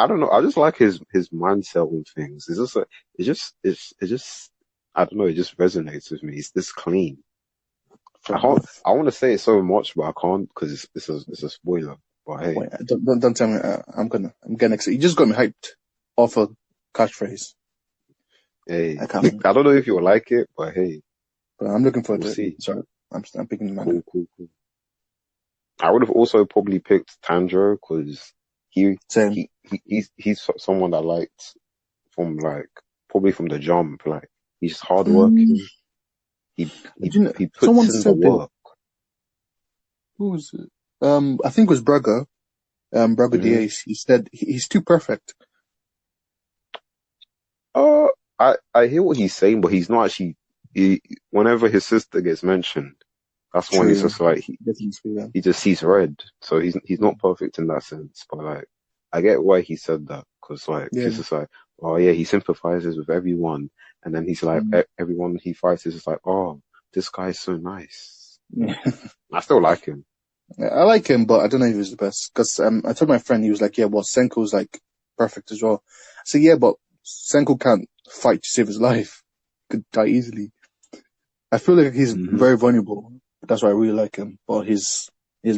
don't know. I just like his mindset on things. It's just like, it's just, I don't know. It just resonates with me. It's this clean. I want to say it so much, but I can't because it's a spoiler. But hey, Wait, don't tell me. I'm getting excited. You just got me hyped off a catchphrase. hey, I can't. I don't know if you'll like it, but hey, But I'm looking forward we'll to it. see. Sorry, I'm picking the manga. Cool. I would have also probably picked Tanjiro because Same. he's someone I liked from like probably from the jump. Like he's hardworking. He puts someone in the said work. Who was it? I think it was Braga. Braga the Ace. He said he's too perfect. I hear what he's saying, but he's not actually. Whenever his sister gets mentioned, that's when he's just like he just sees red. So he's not perfect in that sense. But like, I get why he said that because like it's just like, oh yeah, he sympathizes with everyone, and then he's like everyone he fights is just like, oh, this guy's so nice. I still like him. I like him, but I don't know if he's the best. Because I told my friend, he was like, yeah, well, Senko's like perfect as well. I said, yeah, but Senko can't fight to save his life. Could die easily. I feel like he's very vulnerable. That's why I really like him. But his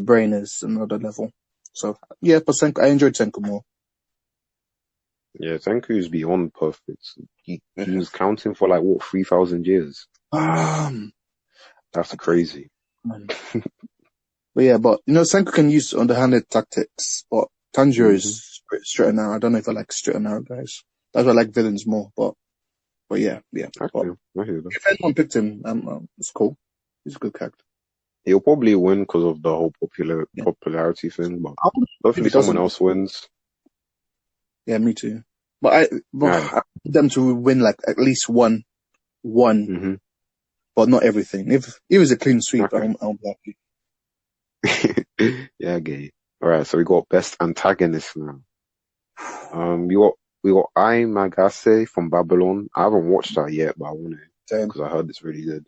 brain is another level. So yeah, but Senko, I enjoyed Senko more. Yeah, Senku is beyond perfect. He was counting for like what 3,000 years. That's crazy. But yeah, but you know, Senku can use underhanded tactics, but Tanjiro is straight and narrow. I don't know if I like straight and narrow guys. That's why I like villains more. But yeah. Okay, I hear that. If anyone picked him, it's cool. He's a good character. He'll probably win because of the whole popularity thing, but hopefully someone else wins. Yeah, me too. But Right. I need them to win like at least one, Mm-hmm. but not everything. If it was a clean sweep, Okay. I'll be happy. Yeah, I get you. All right, so we got best antagonist now. We got Ai Magase from Babylon. I haven't watched that yet, but I want to Damn. because I heard it's really good.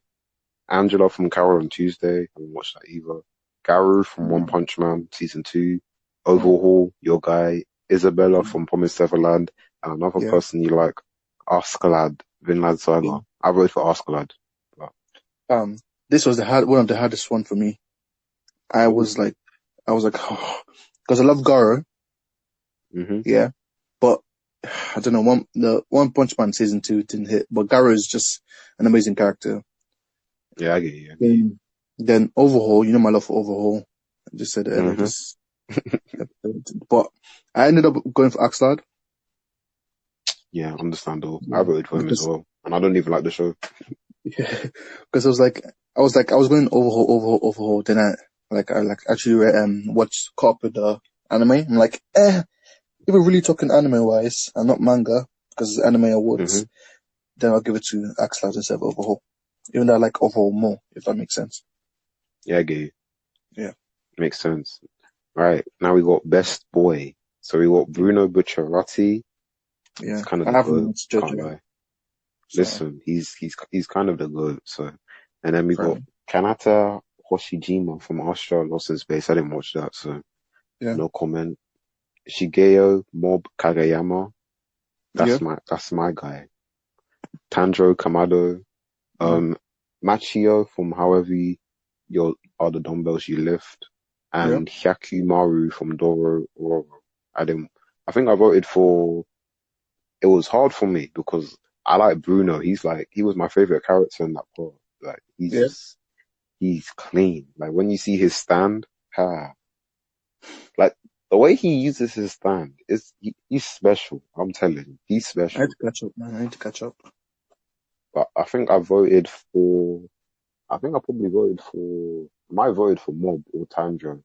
Angela from Carol on Tuesday. I haven't watched that either. Garu from One Punch Man season 2. Overhaul, your guy. Isabella from Promised Neverland, and another Yeah. person you like, Askeladd, Vinland Saga. I voted for Askeladd. But, This was one of the hardest one for me. I was like, oh, because I love Garo, mm-hmm. yeah, but I don't know. The One Punch Man season 2 didn't hit, but Garo is just an amazing character. Yeah, I get you. Then Overhaul, you know my love for Overhaul. I just said it earlier, but I ended up going for Axlad. Yeah, understandable. I voted for him as well, and I don't even like the show. Yeah, because I was going Overhaul. Then I actually watched caught up with the anime. I'm like, if we're really talking anime wise and not manga, because it's anime awards, then I'll give it to Axlad instead of Overhaul. Even though I like Overhaul more, if that makes sense. Yeah, I get you. Yeah. Makes sense. Right, now we got best boy. So we got Bruno Bucciarati. Yeah. He's kind of I the haven't GOAT, watched can't JoJo. lie. Listen, he's kind of the GOAT, so. And then we got Kanata Hoshijima from Astra Lost in Space. I didn't watch that, so no comment. Shigeo Mob Kageyama. That's my guy. Tanjiro Kamado. Machio from However Your Are the Dumbbells You Lift. And Hyakumaru from Doro Oro. I think I voted for, it was hard for me because I like Bruno. He was my favorite character in that part. Like, he's clean. Like, when you see his stand, like, the way he uses his stand, he's special. I'm telling you, he's special. I need to catch up, man. I need to catch up. But I think I probably voted for, I might have voted for Mob or Tanjiro.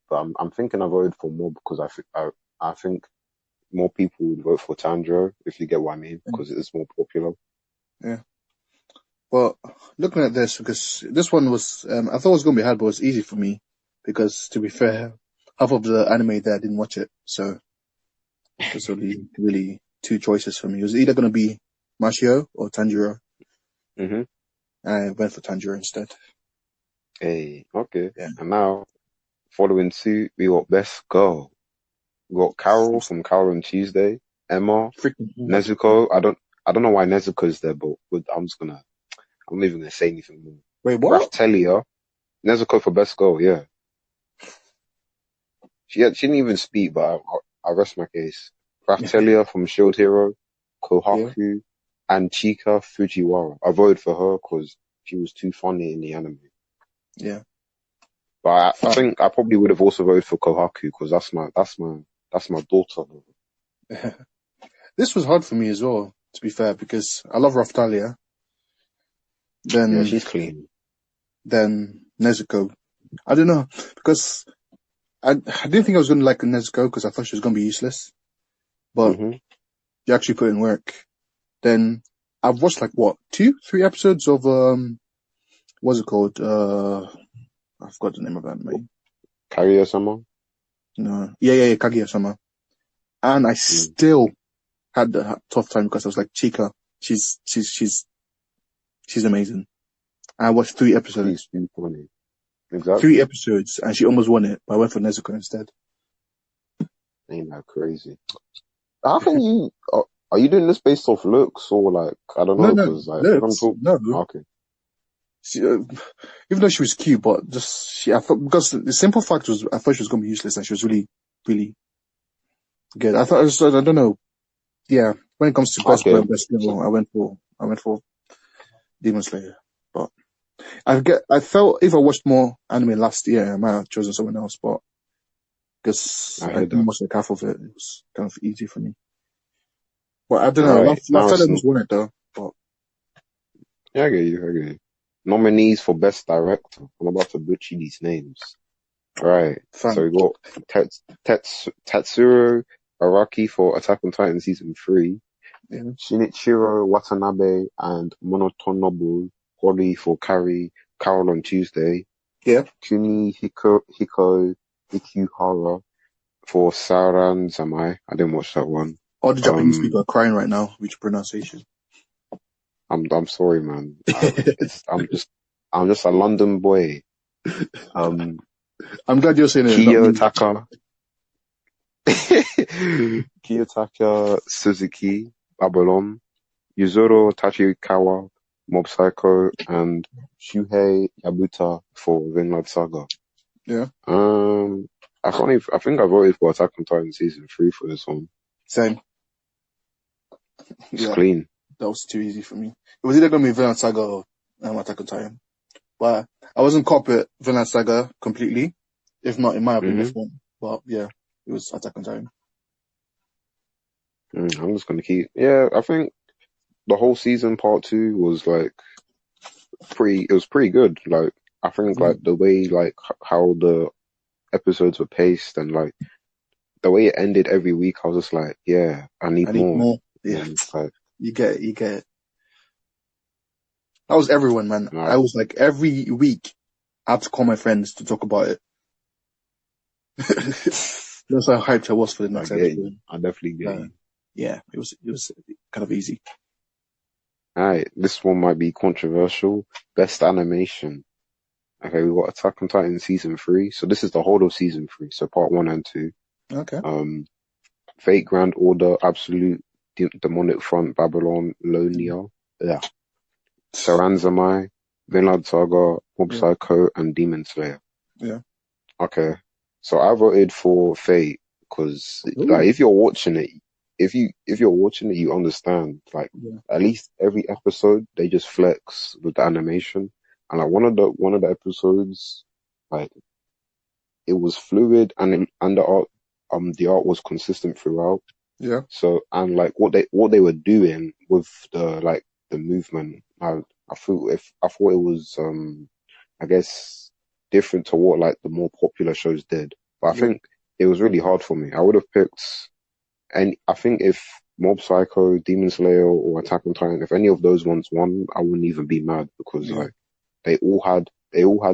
But I'm thinking I voted for Mob because I think more people would vote for Tanjiro, if you get what I mean, because it is more popular. Yeah. Well, looking at this, because this one was, I thought it was going to be hard, but it was easy for me. Because, to be fair, half of the anime there, I didn't watch it. So, there's only really two choices for me. It was either going to be Machio or Tanjiro. I went for Tanjiro instead. Hey, okay. Yeah. And now, following suit, we got Best Girl. We got Carol from Carol on Tuesday, Emma, Nezuko. I don't know why Nezuko's there, but I'm not even gonna say anything more. Wait, what? Raftelia, Nezuko for Best Girl, yeah. She didn't even speak, but I rest my case. Raftelia from Shield Hero, Kohaku, and Chika Fujiwara. I voted for her because she was too funny in the anime. Yeah. But I think I probably would have also voted for Kohaku because that's my daughter. This was hard for me as well, to be fair, because I love Raftalia. Then she's clean. Then Nezuko. I don't know, because I didn't think I was going to like Nezuko because I thought she was going to be useless. But you actually put in work. Then I've watched 2-3 episodes of what's it called? I forgot the name of that anime. Kaguya-sama? No. Yeah, Kaguya-sama. And I still had a tough time because I was like, Chika, she's amazing. I watched 3 episodes. She's funny. Exactly. 3 episodes, and she almost won it, but I went for Nezuko instead. Ain't that crazy? How can you? Are you doing this based off looks or I don't know? No. Okay. She, even though she was cute, but I thought, because the simple fact was, I thought she was going to be useless, and she was really, really good. I don't know. Yeah, when it comes to best boy and best girl, I went for Demon Slayer. But I felt if I watched more anime last year, I might have chosen someone else, but because I didn't watch half of it, it was kind of easy for me. But I don't know. Lafayette was won it though. But yeah, I get you. Nominees for Best Director. I'm about to butcher these names. Right. So we got Tatsuro Araki for Attack on Titan Season 3, Yeah. Shinichiro Watanabe and Monotonobu Hori for Carol on Tuesday, Yeah. Kuni Hiko Ikuhara for Saran Zamai. I didn't watch that one. All the Japanese people are crying right now with your pronunciation. I'm sorry, man. I'm just a London boy. I'm glad you're saying it. Kiyotaka Suzuki, Babylon, Yuzuru Tachikawa, Mob Psycho, and Shuhei Yabuta for Vinland Saga. Yeah. I think I voted for Attack on Titan Season 3 for this one. Same. It's clean. That was too easy for me. It was either going to be Vinland Saga or Attack on Titan. But I wasn't caught with Vinland Saga completely, if not, it might have been this one. But yeah, it was Attack on Titan. I'm just going to keep... Yeah, I think the whole season, part 2, was like... It was pretty good. Like, I think like the way, like, how the episodes were paced and like the way it ended every week, I was just like, yeah, I need more. Yeah. Like, you get it. That was everyone, man. Right. I was like, every week I had to call my friends to talk about it. That's how hyped I was for the next episode. I definitely get you. Yeah, it was kind of easy. Alright, this one might be controversial. Best animation. Okay, we got Attack on Titan Season 3. So this is the whole of Season 3, so Part 1 and 2. Okay. Fate Grand Order, Absolute Demonic Front, Babylon, Lonia. Yeah. Saranzamai, Vinland Saga, Mob Psycho, and Demon Slayer. Yeah. Okay. So I voted for Fate, because like if you're watching it, you understand. Like at least every episode they just flex with the animation. And like one of the episodes, like it was fluid and the art was consistent throughout. Yeah. So and like what they were doing with the movement, I thought it was I guess different to what like the more popular shows did. But I think it was really hard for me. I would have picked, and I think if Mob Psycho, Demon Slayer, or Attack on Titan, if any of those ones won, I wouldn't even be mad because like they all had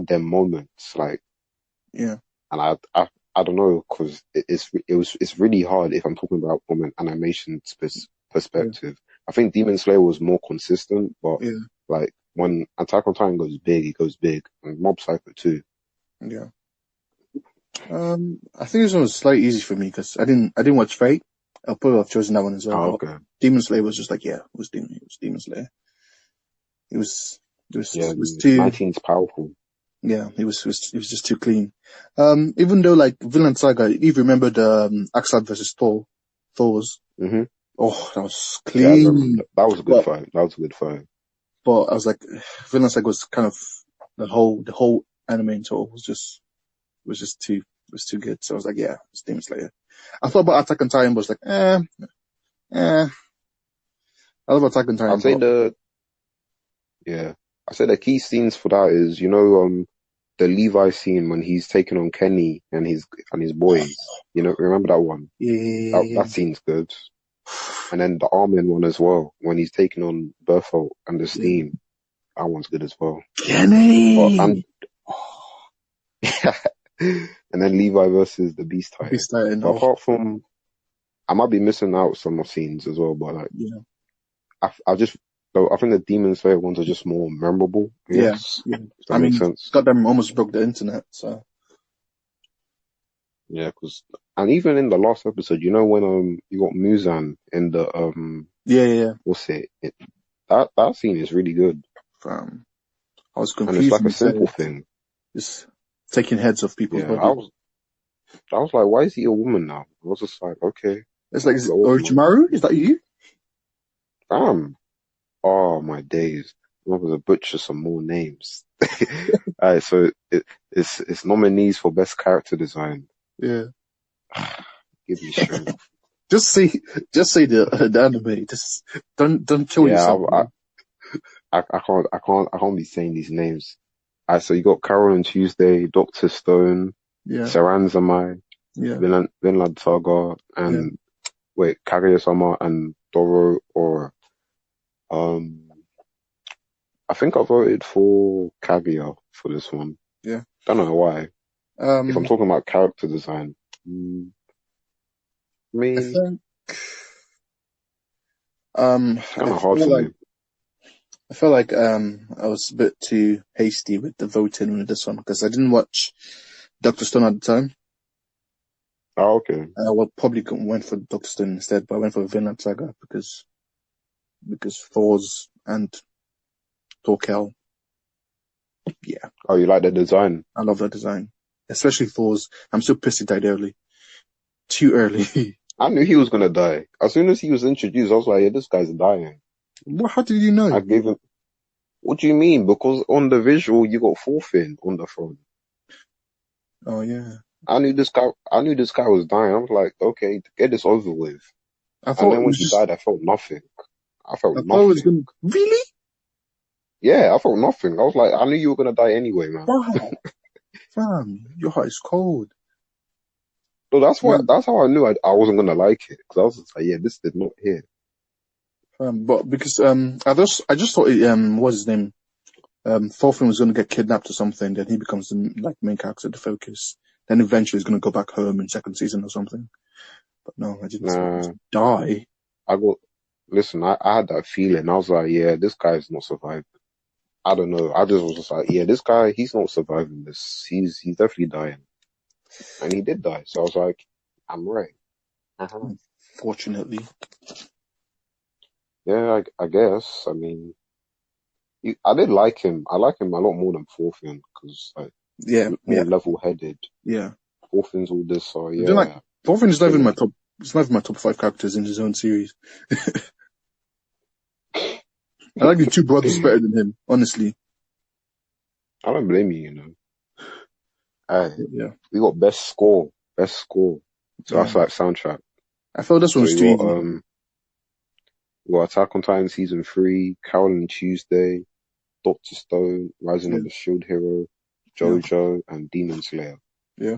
their moments. Like and I don't know, because it's really hard if I'm talking about from an animation perspective. I think Demon Slayer was more consistent, but like when Attack on Titan goes big, it goes big, and Mob Psycho too. Yeah. I think this one was slightly easy for me because I didn't watch Fate. I'll probably have chosen that one as well. Okay. Demon Slayer was just like, it was Demon Slayer. It was too. 19's powerful. Yeah, it was just too clean. Even though like Vinland Saga, if you remember the Axel versus Thor's. Mm-hmm. Oh, that was clean. Yeah, that was a good fight. That was a good fight. But I was like, Vinland Saga was kind of the whole anime in total was just too good. So I was like, yeah, it's Demon Slayer. I thought about Attack on Titan, but I was like, I love Attack on Titan. I say the key scenes for that is, the Levi scene when he's taking on Kenny and his boys. Remember that one? Yeah. That scene's good. And then the Armin one as well, when he's taking on Berthold and the Steam. That one's good as well. Kenny! And then Levi versus the Beast Titan. Apart from, I might be missing out some of scenes as well, but I think the Demon Slayer ones are just more memorable. Yes. Yeah. That makes sense. Goddamn, almost broke the internet, so. Yeah, and even in the last episode, when you got Muzan in the what's it? That scene is really good. I was confused. And it's like a simple thing. Just taking heads off people's bodies. I was like, why is he a woman now? I was just like, okay. It's like, Orochimaru? Is that you? Oh my days. I'm going to butcher some more names. Alright, so it's nominees for best character design. Yeah. Give me strength. Just say the anime. Just don't kill yourself. I can't be saying these names. Alright, so you got Carol on Tuesday, Dr. Stone, Saranzamai, Vinland Saga, and wait, Kaguya-sama and Doro, or um, I think I voted for Kaguya for this one. Yeah. Don't know why. If I'm Um, talking about character design, I I mean, think, it's kind of hard for me. I feel like I was a bit too hasty with the voting with this one because I didn't watch Doctor Stone at the time. Oh, okay. I probably went for Doctor Stone instead, but I went for Vinland Saga because Thor's and Torkel. Yeah, Oh, you like the design? I love that design, especially Thor's. I'm so pissed he died early, too early. I knew he was gonna die. As soon as he was introduced, I was like, yeah, this guy's dying. What? How did you know? I gave him, what do you mean? Because on the visual, you got Thorfinn on the front. Oh yeah. I knew this guy was dying. I was like, okay, get this over with. I And thought then it when was he just. died, I felt nothing. I felt I thought it was nothing. gonna. Really? Yeah, I felt nothing. I was like, I knew you were gonna die anyway, man. Wow, fam, your heart is cold. So Man, that's how I knew I wasn't gonna like it. Cause I was just like, yeah, this did not hit. but because I just thought what's his name? Thorfinn was gonna get kidnapped or something. Then he becomes the main character, the focus. Then eventually he's gonna go back home in second season or something. But no, I didn't expect him Nah, to die. listen, I had that feeling. I was like, yeah, this guy's not surviving. I don't know. I just was just like, yeah, this guy, he's not surviving this. He's definitely dying. And he did die. So I was like, I'm right. Uh-huh. Fortunately, Yeah, I guess. I mean, I did like him. I like him a lot more than Thorfinn because like yeah, more level-headed. yeah. Thorfinn's all this, so I don't like yeah. Thorfinn is not even my Chilling. top. It's not even my top 5 characters in his own series. I like the two brothers better than him, honestly. I don't blame you, you know. Hey, Yeah, we got best score. Best score. So yeah. that's like soundtrack. I felt this one So was too easy. we got Attack on Titan season 3, Carol and Tuesday, Doctor Stone, Rising Yeah, of the Shield Hero, yeah, JoJo, and Demon Slayer. yeah.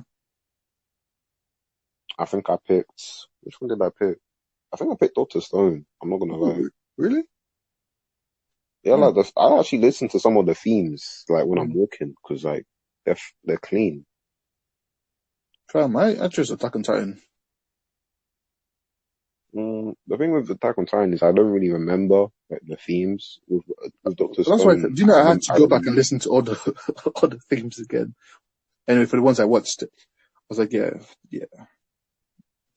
I think I picked. Which one did I pick? I think I picked Doctor Stone. I'm not gonna lie. Oh, really? Yeah, Oh, like I actually listen to some of the themes like when yeah. I'm walking because like they're clean. Fam, I chose Attack on Titan. The thing with Attack on Titan is I don't really remember like the themes with Doctor That's why, Stone. do you know, I had to go back and listen to all the all the themes again. Anyway, for the ones I watched, I was like, yeah,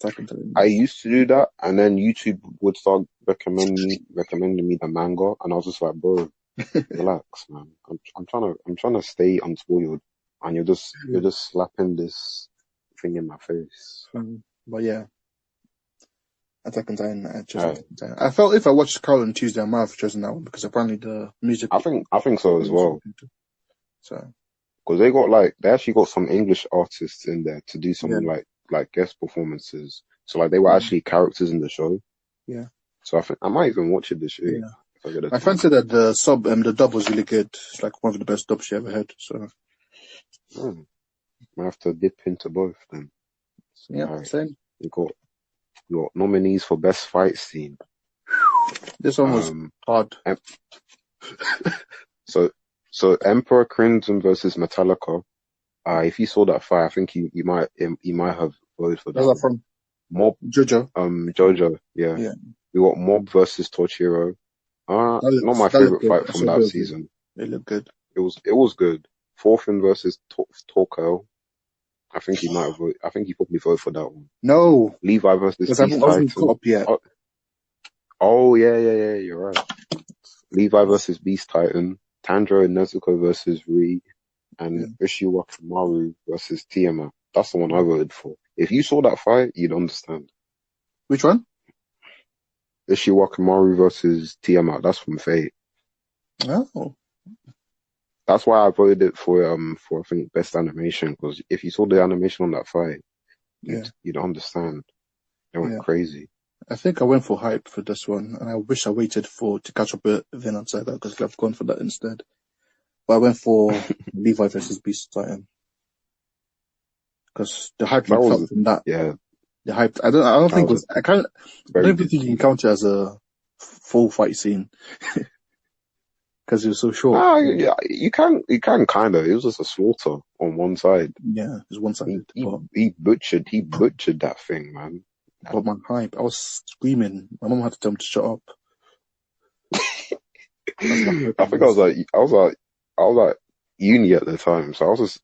Attack on Titan. I used to do that, and then YouTube would start recommending me the manga, and I was just like, bro, relax, man. I'm trying to stay unspoiled, and you're just slapping this thing in my face. But yeah, Attack on Titan. I chose Alright. Attack on Titan. I felt if I watched Carol on Tuesday, I might have chosen that one because apparently the music. I think so as well, So because they actually got some English artists in there to do yeah, some like guest performances. So like they were actually characters in the show. yeah, So I think I might even watch it this year yeah. if I get a I time. fancy that the dub was really good. It's like one of the best dubs you ever had. So I have to dip into both then. yeah, Alright. same. You got nominees for best fight scene. This one was hard. Em- so Emperor Crimson versus Metallica. If you saw that fight, I think you might have voted for that That's one. from Mob, JoJo. JoJo, yeah. Yeah, We got Mob versus Torchiro. Not my that looked favorite good. fight from that season. It looked good. It was good. Thorfinn versus Torkel. I think he might have voted. I think he probably voted for that one. No, Levi versus because I Beast wasn't caught Titan. up yet. Oh yeah, you're right. Levi versus Beast Titan. Tanjiro and Nezuko versus Ri. And Ushiwaka Maru versus Tiamat. That's the one I voted for. If you saw that fight, you'd understand. Which one? Ushiwaka Maru versus Tiamat. That's from Fate. Oh, That's why I voted it for I think best animation, because if you saw the animation on that fight, you'd understand. They went crazy. I think I went for hype for this one, and I wish I waited to catch up with Vinland Saga because I've gone for that instead. But I went for Levi versus Beast Titan because the hype you felt from that. Yeah, The hype. I don't That think it was was. I don't very even think you can disappointing. count it as a full fight scene because it was so short. Yeah, you can kind of. It was just a slaughter on one side. Yeah, it's one He sided. he he butchered that thing, man. But my hype, I was screaming. My mom had to tell me to shut up. That's how hype I I think was. I was like uni at the time, so I was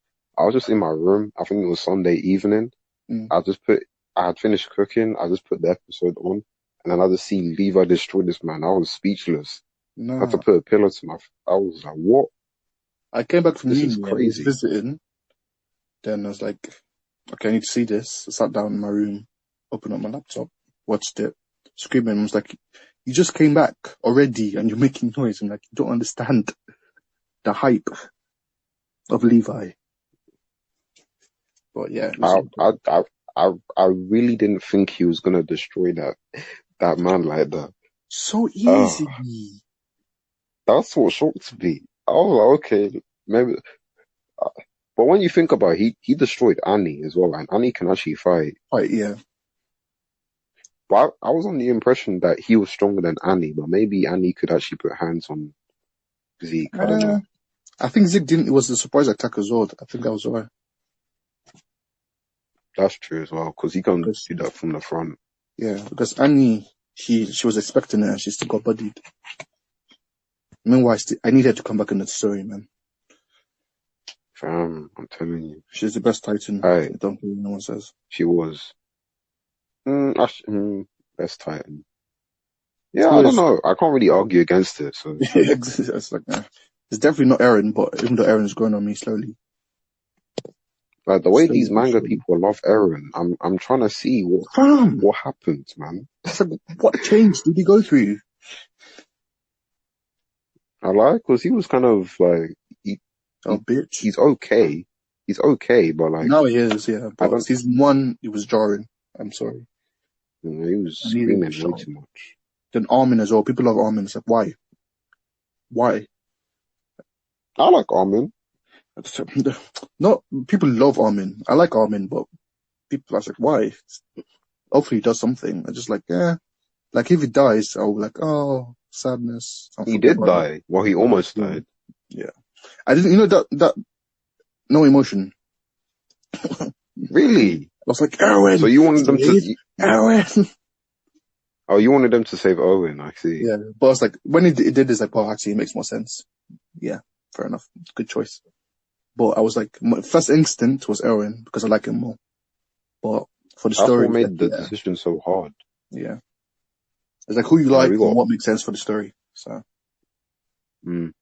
just in my room. I think it was Sunday evening. Mm. I had finished cooking. I just put the episode on, and then I just see Levi destroy this man. I was speechless. I had to Nah, put a pillow to my. I was like, what? I came back from This is uni. I was crazy. visiting. Then I was like, okay, I need to see this. I sat down in my room, opened up my laptop, watched it, screaming. I was like, you just came back already and you're making noise. I'm like, you don't understand the hype of Levi. But yeah, it was I I I I really didn't think he was gonna destroy that man like that. so Oh, easy. that's what shocked me. I was like, okay, maybe. uh, But when you think about it, he destroyed Annie as well, and Annie can actually fight. Right, yeah. But I was on the impression that he was stronger than Annie, but maybe Annie could actually put hands on Zeke. I don't Uh, know. I think Zig didn't, it was a surprise attack as well. I think that was why. That's true as well, because he can Because, do that from the front. yeah, because Annie, she was expecting it and she still got bodied. Meanwhile, I need her to come back in the story, man. Fam, I'm telling you. She's the best Titan. Hey, I don't care what no one says. she was. Best Titan. Yeah, I don't Yes. know. I can't really argue against it. So, It's like, it's definitely not Eren, but even though Eren's growing on me slowly. like the way Slowly these but manga surely. people love Eren, I'm trying to see Fam! what happened, man. It's like, what change did he go through? I like because he was kind of like Oh, he bitch. he's okay, but like Now he is, yeah. I But don't. season one, it was jarring. I'm sorry. He was I needed to screaming way shut up. too much. Then Armin as well. People love Armin. It's like, why? Why? I like Armin. Not people love Armin. I like Armin, but people are like, why? Hopefully he does something. I'm just like, yeah. Like if he dies, I'll be like, oh, sadness. I'll He forget did about it. die. Well, he almost Yeah. died. Yeah. I didn't, that no emotion. Really? I was like, Erwin, So you wanted them to? save Erwin. Oh, you wanted them to save Owen. I see. Yeah, but I was like, when it did this, like, oh, actually, it makes more sense. Yeah, fair enough. Good choice. But I was like, my first instinct was Erwin because I like him more. But for the That's story, what it's like, made the decision so hard. yeah. It's like who you Yeah, like we and got. what makes sense for the story. So, Mm.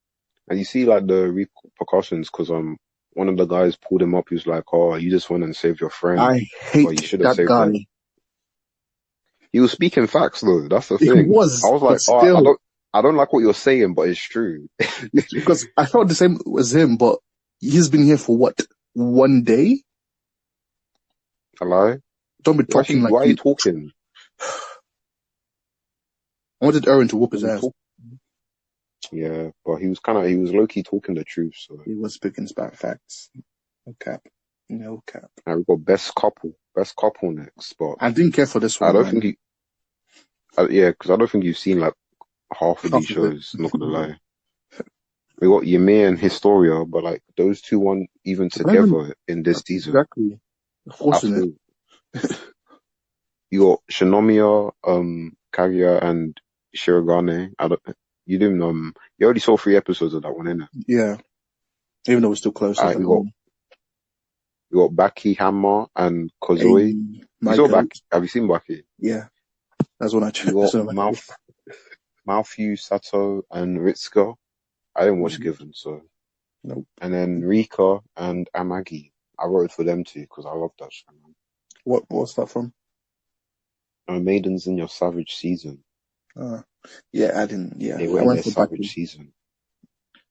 And you see like the repercussions because one of the guys pulled him up. He was like, "Oh, you just went and saved your friend, I but you hate should have that saved guy. them." He was speaking facts though. That's the It thing. I was, was but like, "Oh, still, I don't like what you're saying, but it's true." because I felt the same as him, but he's been here for what? One day? Hello? Don't be talking like Why are you you. talking? I wanted Erwin to whoop his What are you ass. talk- Yeah, but he was low key talking the truth. So He was speaking about facts. No cap. No cap. now we've got best couple next. But I didn't care for this I one, don't think man. yeah, because I don't think you've seen like half of these Half of it. shows. Not gonna lie. We got Ymir and Historia, but like those two weren't even But even together in this season exactly at forcing it. all. You got Shinomiya, Kaguya, and Shirogane. You didn't you already saw 3 episodes of that one, innit? Yeah. Even though we're still close, I was like, oh, You got Baki Hammer and hey, Kozoi. You my saw goat. Baki? Have you seen Baki? Yeah. That's when I You that's got when I like, Malfu, Sato, and Ritsuko. I didn't watch mm, Given, so. nope. And then Rika and Amagi. I wrote for them too because I love that show, man. What's that from? Maidens in Your Savage Season. Yeah, I didn't. Yeah, They I were in went their for savage Baki. season.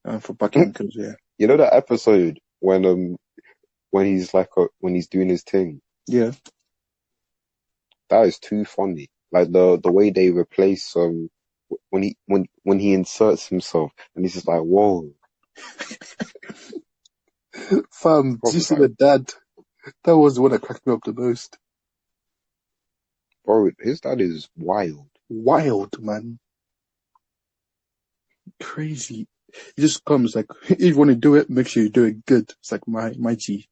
I went for Baki because yeah, You know that episode when he's like when he's doing his thing? yeah. That is too funny. Like the way they replace when he inserts himself and he's just like, whoa. Fam, I did you was see like, the dad? That was the one that cracked me up the most. Bro, his dad is wild. Wild, man. Crazy. He just comes like, if you want to do it, make sure you do it good. It's like my G.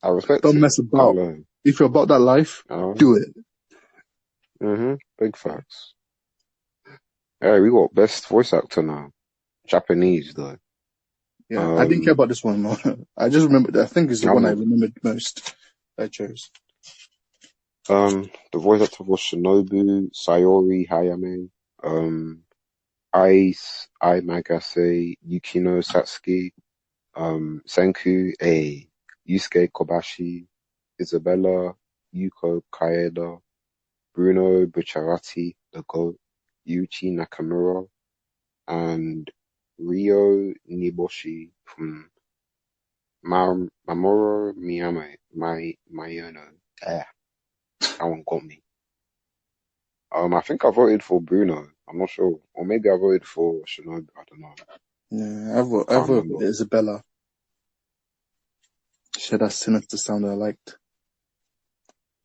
I respect Don't it. mess Can't about. lie. If you're about that life, do it. Big facts. Hey, we got best voice actor now. Japanese though. Yeah, I didn't care about this one more. I just remembered. I think it's the one I remembered most. I chose. The voice actor was Shinobu Sayori Hayame. Ice, Ai Magase, Yukino Satsuki, Senku, Yusuke Kobashi, Isabella, Yuko Kaeda, Bruno Bucciarati, the GOAT, Yuichi Nakamura, and Ryo Niboshi from Mamoru Mayano. That one got me. I think I voted for Bruno. I'm not sure. Or maybe I voted for Shinobu. I don't know. Yeah, I voted for Isabella. She had that sinister sound I liked.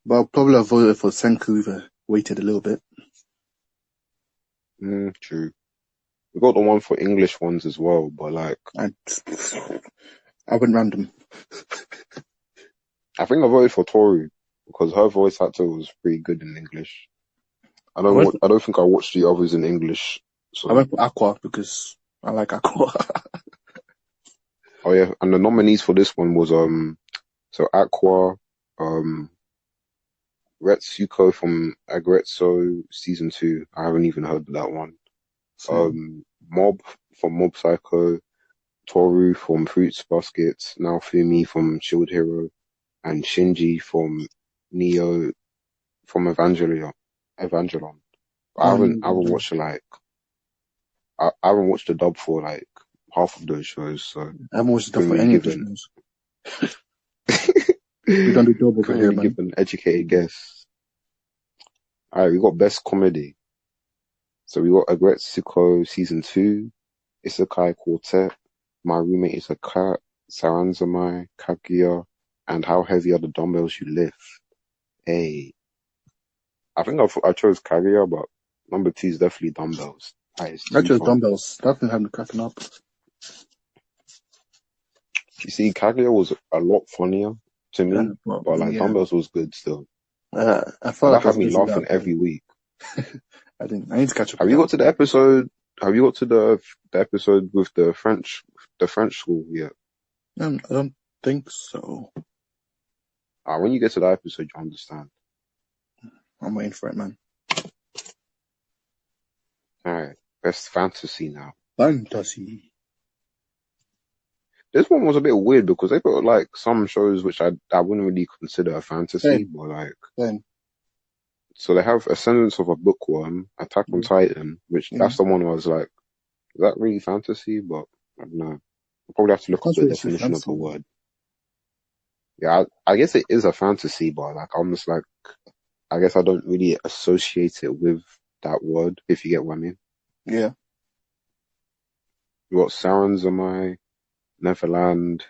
But I'll probably voted for Senku if I waited a little bit. True. We got the one for English ones as well, but like... I went random. I think I voted for Toru because her voice actor was pretty good in English. I don't think I watched the others in English. So. I went for Aqua because I like Aqua. Oh yeah, and the nominees for this one was so Aqua, Retsuko from Agretsuko season 2. I haven't even heard of that one. Mob from Mob Psycho, Toru from Fruits Basket, Naofumi from Shield Hero, and Shinji from Neo from Evangelion. I haven't watched I haven't watched the dub for like half of those shows, so I haven't watched the dub for any of the shows. We don't do dub over here, man. Give an educated guess. Alright, we got best comedy. So we got Agretsuko season 2, Isekai Quartet, My Roommate is a Cat, Saranzamai, Kaguya, and How Heavy Are the Dumbbells You Lift. Hey. I think I chose Kaguya, but number 2 is definitely Dumbbells. I chose Dumbbells. Definitely having me cracking up. You see, Kaguya was a lot funnier to me, but like Dumbbells was good still. I felt like that had me laughing every week. I need to catch up. Have you got to the episode? Have you got to the episode with the French school yet? I don't think so. When you get to that episode, you understand. I'm waiting for it, man. Alright, best fantasy now. Fantasy. This one was a bit weird because they put like some shows which I wouldn't really consider a fantasy, but like. So they have Ascendance of a Bookworm, Attack on Titan, which that's the one I was like, is that really fantasy? But I don't know. I'll probably have to look up the definition of the word. Yeah, I guess it is a fantasy, but like I'm just like, I guess I don't really associate it with that word, if you get what I mean. Yeah. You got Saranzamai, Neverland,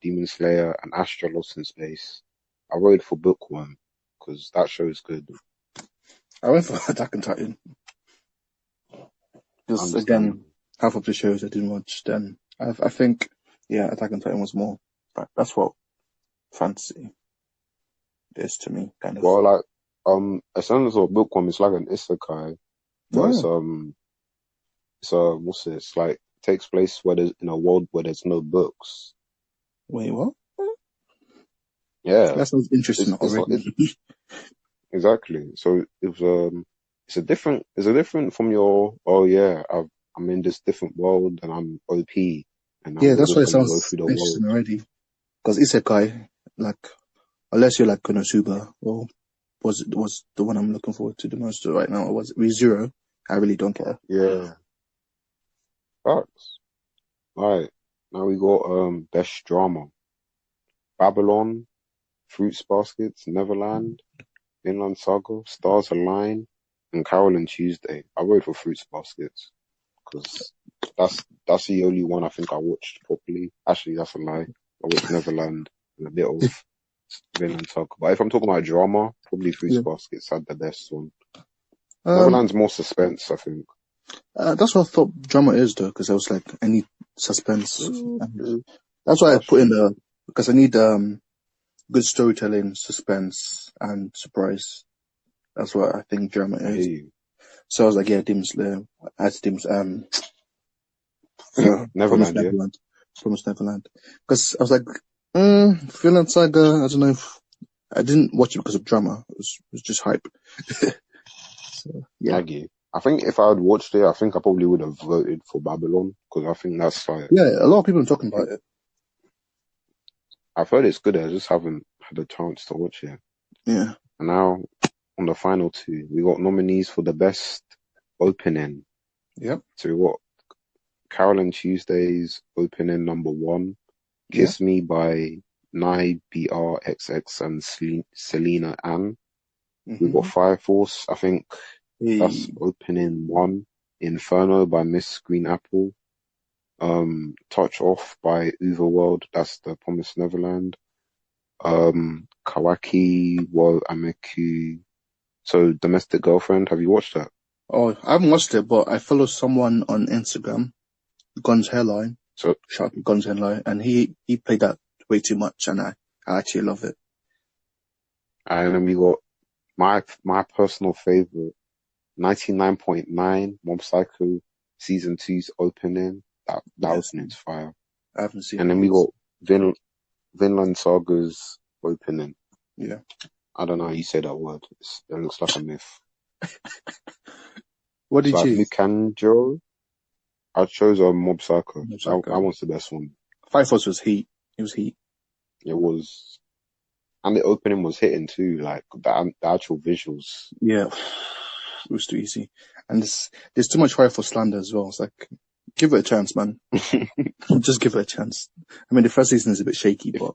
Demon Slayer, and Astra Lost in Space. I voted for Bookworm because that show is good. I went for Attack on Titan. Just again, half of the shows I didn't watch. Then I think, Attack on Titan was more. That's what fantasy is to me, kind of. Well, like Ascendance of Bookworm is like an isekai, but it's what's it? It's like takes place in a world where there's no books. Wait, what? Yeah, that sounds interesting already. Exactly. So it's a different from your I'm in this different world and I'm OP and that's why it sounds interesting already. Because isekai, like, unless you're like Konosuba, or was the one I'm looking forward to the most right now, or was it Re:Zero? I really don't care. Yeah. Facts. Alright. Now we got best drama. Babylon, Fruits Baskets, Neverland, Vinland Saga, Stars Align, and Carol and Tuesday. I voted for Fruits Baskets because that's the only one I think I watched properly. Actually, that's a lie. I watched Neverland and a bit of Vinland Saga. But if I'm talking about drama, probably Fruits Yeah. Basket's had the best one. Um, Neverland's more suspense, I think. that's what I thought drama is though, because I was like, I need suspense. And that's why I That's put in true. because I need good storytelling, suspense, and surprise. That's what I think drama I hear is. you. So I was like, yeah, Demon Slayer. As Demon, Promised Neverland, yeah. Neverland. Promised Neverland. Because I was like, Vinland Saga, I don't know if, I didn't watch it because of drama. It was just hype. So, yeah. I get you. I think if I had watched it, I think I probably would have voted for Babylon because I think that's like, Yeah, a lot of people are talking about it. I've heard it's good. I just haven't had a chance to watch it. Yeah. And now on the final two, we got nominees for the best opening. Yep. So we got Carol and Tuesday's opening number 1, Yeah. Kiss Me by Nai BRXX and Selena Ann. We got Fire Force, I think that's opening 1. Inferno by Miss Green Apple. Touch Off by Uverworld, that's the Promised Neverland. Kawaki wo Ameku. So Domestic Girlfriend, have you watched that? Oh, I haven't watched it, but I follow someone on Instagram, Guns Hairline, So shout out to Guns Hairline, and he played that way too much, and I actually love it. and then we got my personal favorite, 99.9 Mob Psycho season 2's opening. That Yes. opening's fire. I haven't seen And it. then we got Vinland Saga's opening. Yeah. I don't know how you say that word. It looks like a myth. What did So I you? Mukanjo. I chose a Mob Psycho. Mob Psycho. That one's the best one. Fire Force was heat. It was heat. It was, and the opening was hitting too. Like the actual visuals. Yeah. It was too easy. And there's too much Fire Force slander as well. It's like, give it a chance, man. Just give it a chance. I mean, the first season is a bit shaky, but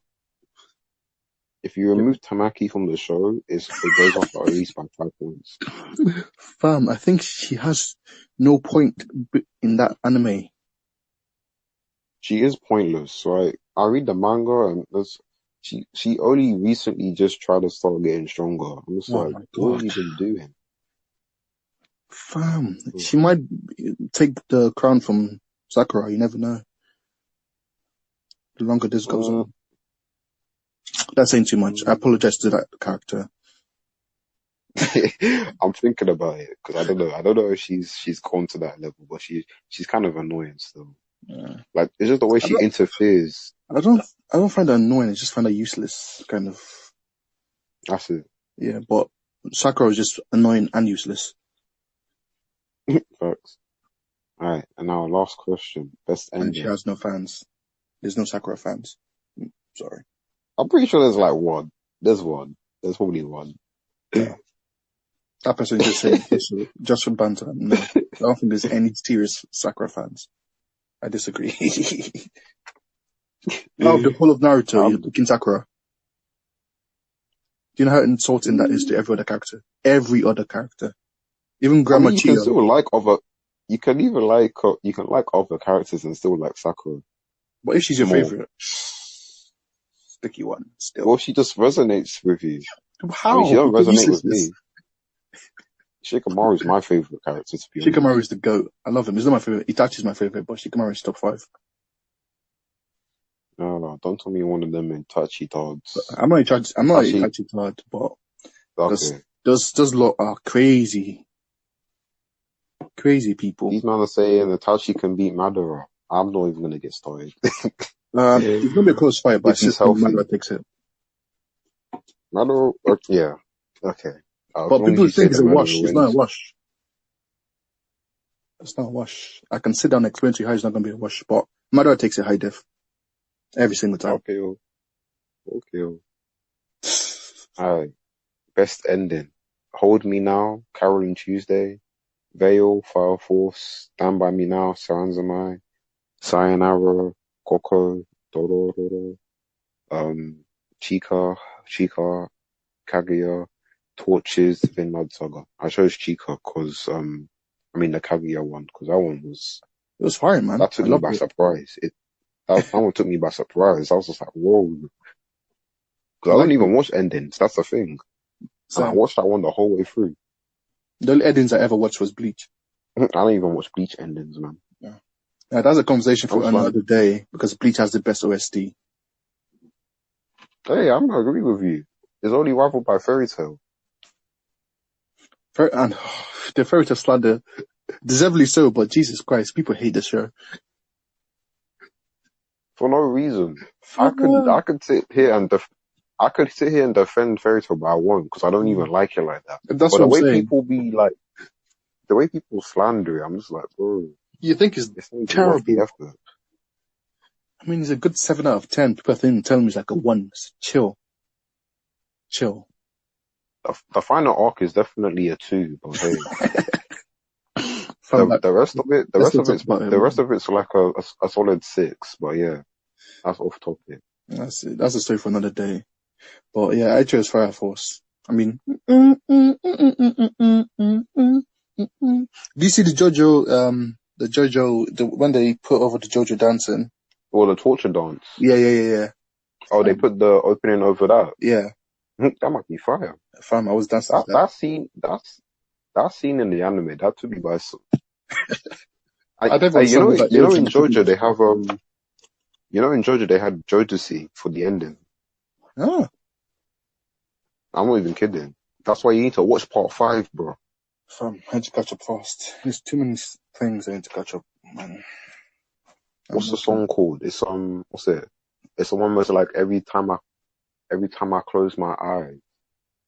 If you remove Tamaki from the show, it goes up at least by 5 points. fam, I think she has no point in that anime. She is pointless, right? I read the manga and she only recently just tried to start getting stronger. I'm just Oh like, my what have God. you been doing? Fam, she might take the crown from Sakura. You never know. The longer this goes on. That's saying too much. I apologize to that character. I'm thinking about it because I don't know. I don't know if she's gone to that level, but she's kind of annoying still. Yeah. Like it's just the way she interferes. I don't find her annoying. I just find her useless, kind of. That's it. Yeah, but Sakura is just annoying and useless. Facts. All right, and now last question. Best ending. And she has no fans. There's no Sakura fans. Sorry. I'm pretty sure there's like one. There's one. There's probably one. That person just saying just for banter. No, I don't think there's any serious Sakura fans. I disagree. Out of the whole of Naruto, you're picking Sakura. Do you know how insulting that is to every other character? Every other character. Even Grandma I mean, you can Chio. still like other. You can like other characters and still like Sakura. But if she's your more. favorite, sticky one still. Well, she just resonates with you. How? I mean, she don't Because resonate with uselessness. me. Shikamaru is my favorite character, to be honest. Shikamaru is the GOAT. I love him. He's not my favorite. Itachi's my favorite, but Shikamaru is top 5. No, don't tell me one of them in touchy dogs. I'm not Itachi third, but Okay. those lot are crazy. Crazy people. These men are saying Itachi can beat Madara. I'm not even gonna get started. It's gonna be a close fight, but I still think Madara takes it. Madara, yeah, okay. But people think it's a wash. It's not a wash. It's not a wash. I can sit down and explain to you how it's not gonna be a wash, but Madara takes it high def. Every single time. Okay. Alright. Best ending. Hold Me Now, Carol and Tuesday, Veil, Fire Force, Stand By Me Now, Saranzamai, Sayonara, Koko, Dodo, Chika, Kaguya, Torches, Vinland Saga. I chose Chika because, the Kaguya one, because that one was... It was fire, man. That took me by surprise. That one took me by surprise. I was just like, whoa. Because I I like don't even Bleach. watch endings. That's the thing. And I So watched that one the whole way through. the only endings I ever watched was Bleach. I don't even watch Bleach endings, man. Yeah. Now, that's a conversation I'm for just like, another day because Bleach has the best OST. hey, I'm gonna agree with you. It's only rivaled by Fairy Tail. And the Fairy Tail Slander, deservedly so, but Jesus Christ, people hate the show. For no reason. Fuck. I could sit here and defend Fairy Tail, but I won't because I don't even like it like that. That's But what the I'm way saying. people be like, the way people slander it, I'm just like, bro, You think it's it's not even worth the terrible. effort. I mean, it's a good 7 out of 10. People think tell me it's like a 1. Chill. The final arc is definitely a 2, but hey, From that, the rest of it, let's not talk about it. the rest of it's like a solid 6. But yeah, that's off topic. That's it. That's a story for another day. But yeah, I chose Fire Force. I mean, do you see the JoJo, when they put over the JoJo dancing? Or the torture dance. Yeah. Oh, they put the opening over that. Yeah. That might be fire. Fam, I was dancing to that. That scene in the anime, that to be by some. I never You know, saw that you know in original JoJo they video. have you know in JoJo they had Jojutsu for the ending. Oh, I'm not even kidding. That's why you need to watch part 5, bro. fam, I had to catch up fast. There's too many things I need to catch up, man. What's the song called? It's what's it? It's the one where it's like every time I close my eyes,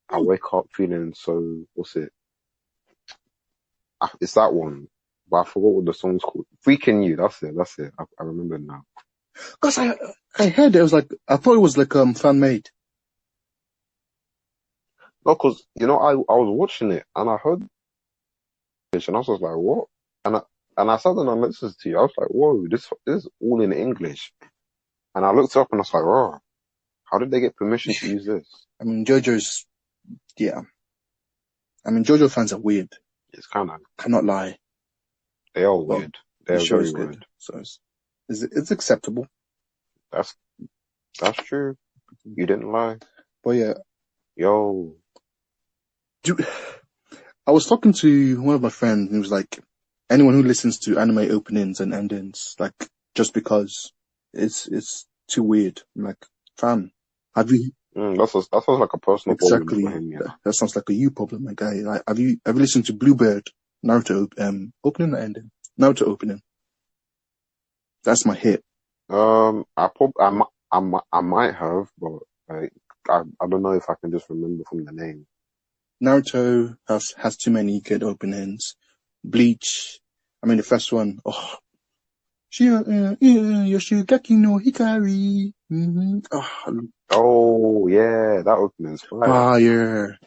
I wake up feeling so. What's it? It's that one, but I forgot what the song's called. Freaking You. That's it. I remember now. Cause I heard it was like, I thought it was like, fan made. No, cause you know I was watching it and I heard this and I was just like, what? And I sat down and listened to you. I was like, whoa, this is all in English. And I looked up and I was like, oh, how did they get permission to use this? I mean, JoJo's, yeah. I mean, JoJo fans are weird. It's kind of, Cannot lie. they are Well, weird. They the are show very is good. weird. So it's acceptable. That's true. You didn't lie. But yeah, Yo. I was talking to one of my friends and he was like, anyone who listens to anime openings and endings, like, just because it's too weird. I'm like, fam, have you That sounds like a personal problem exactly for him, yeah. that sounds like a you problem, my guy. Like, have you listened to Bluebird Naruto opening or ending? Naruto opening. That's my hit. I might have, but like I don't know if I can just remember from the name. Naruto has too many good openings. Bleach, I mean the first one, Yoshigaki no Hikari. Oh yeah, that opening's fire. Fire.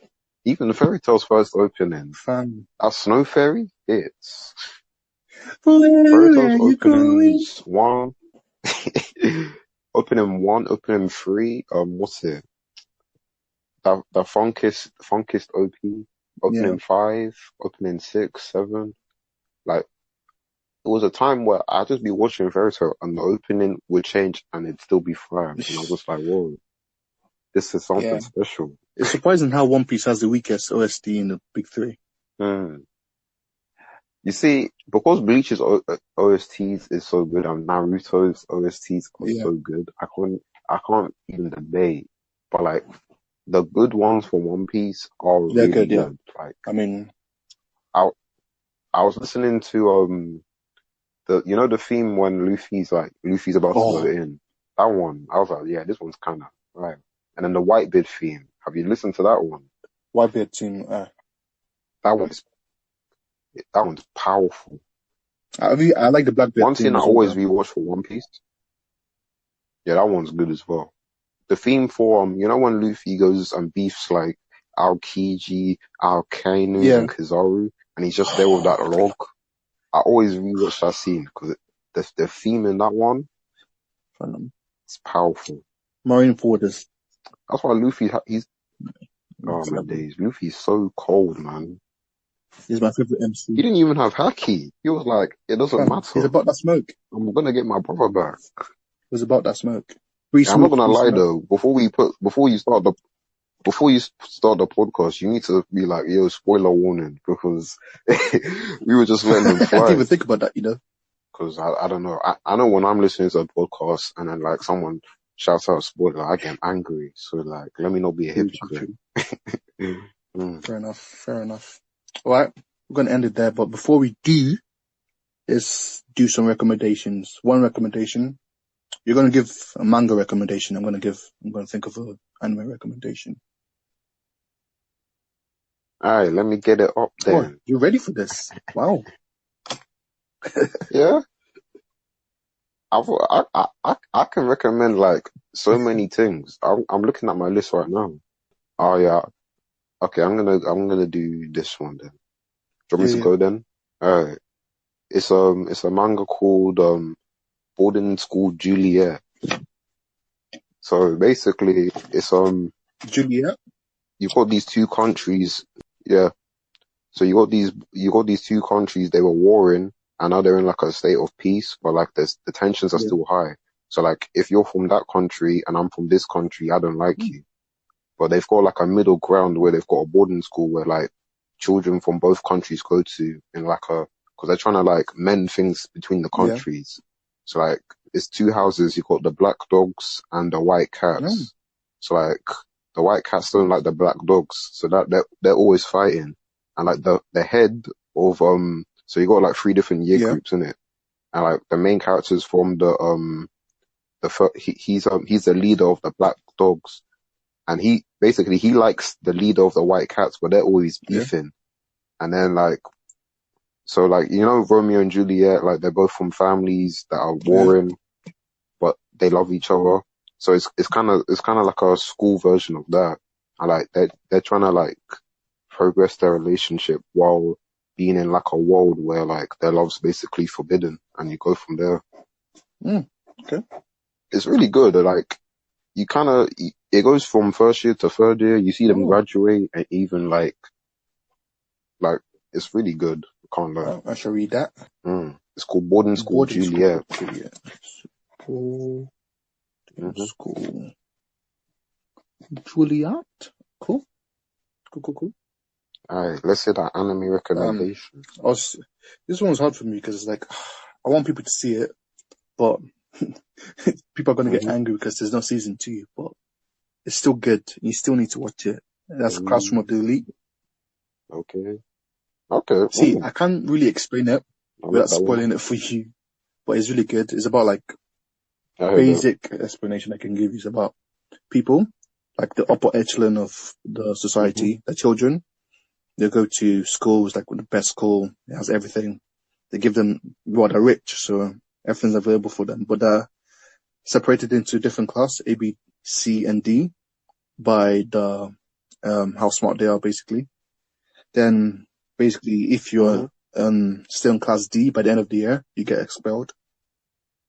Even the Fairy Tail's first opening. Fun. That Snow Fairy, it's Where Fairy Tail's are you openings 1, opening 1, opening 3. What's it? The Funkist OP, opening 5, opening 6, 7. Like it was a time where I'd just be watching Fairy Tail and the opening would change and it'd still be fire. And I was just like, whoa, this is something special. It's surprising how One Piece has the weakest OST in the big 3. You see, because Bleach's OSTs is so good and Naruto's OSTs are so good, I can't even debate. But like the good ones for One Piece are really good. Yeah. Like, I mean, I was listening to the theme when Luffy's about to go in. That one, I was like, yeah, this one's kind of right. And then the Whitebeard theme. Have you listened to that one? Whitebeard theme. That one's powerful. I like the Blackbeard One theme. thing I always rewatch for One Piece. Yeah, that one's good as well. The theme for when Luffy goes and beefs like Aokiji, Akainu, and Kizaru, and he's just there with that log. I always rewatch that scene because the theme in that one, it's powerful. Marineford is. That's why Luffy oh my days, Luffy's so cold, man. He's my favorite MC. He didn't even have haki. He was like, it doesn't matter. He's about that smoke. I'm gonna get my brother back. It was about that smoke. Free I'm not smoke, gonna free lie smoke. though. Before you start the podcast, you need to be like, yo, spoiler warning, because we were just letting them I didn't fly. even think about that, you know. Because I don't know. I know when I'm listening to a podcast and then like someone shouts out spoiler, I get angry. So like, let me not be a True, true, hypocrite. true. Mm. Fair enough, fair enough. All right, we're gonna end it there. But before we do, let's do some recommendations. One recommendation. You're gonna give a manga recommendation. I'm gonna think of an anime recommendation. All right, let me get it up Oh, then. you're ready for this? Wow. Yeah, I can recommend like so many things. I'm looking at my list right now. Oh yeah. Okay, I'm gonna do this one then. Do you want Yeah, me to yeah, go then? Alright. It's a manga called Boarding School Juliet. So basically it's Juliet. you've got these two countries, yeah. So you got these two countries, they were warring and now they're in like a state of peace, but like the tensions are Yeah. still high. So like if you're from that country and I'm from this country, I don't like you. But they've got like a middle ground where they've got a boarding school where like children from both countries go to in like because they're trying to like mend things between the Yeah. countries. So like it's two houses, you've got the black dogs and the white Oh, cats. So like the white cats don't like the black dogs, so that they're always fighting. And like the head of so you got like three different year yeah. groups in it. And like the main characters from he's the leader of the black dogs. And he likes the leader of the white cats, but they're always Yeah. beefing. And then like, so like, you know, Romeo and Juliet, like they're both from families that are warring, but they love each other. So it's kind of like a school version of that. And like they're trying to like progress their relationship while being in like a world where like their love's basically forbidden, and you go from there. Okay. It's really good. Like it goes from first year to third year. You see them Oh, graduate, and even like it's really good. I can't lie. well, I shall read that. It's called Boarding School Boarding Juliet. school. Juliet. Boarding school. Juliet. Cool. Cool. Alright, let's say that anime recommendation. This one was hard for me because it's like I want people to see it, but people are gonna get angry because there's no season 2. But it's still good. You still need to watch it. That's Classroom of the Elite. Okay. See, I can't really explain it I'll without let that one. spoiling it for you, but it's really good. It's about like I heard that. basic explanation I can give you. It's about people, like the upper echelon of the society, the children. They go to schools, like with the best school. It has everything. They give them, well, they're rich, so everything's available for them. But they're separated into different class, A, B, C, and D, by the how smart they are, basically. Then, basically, if you're still in class D, by the end of the year, you get expelled.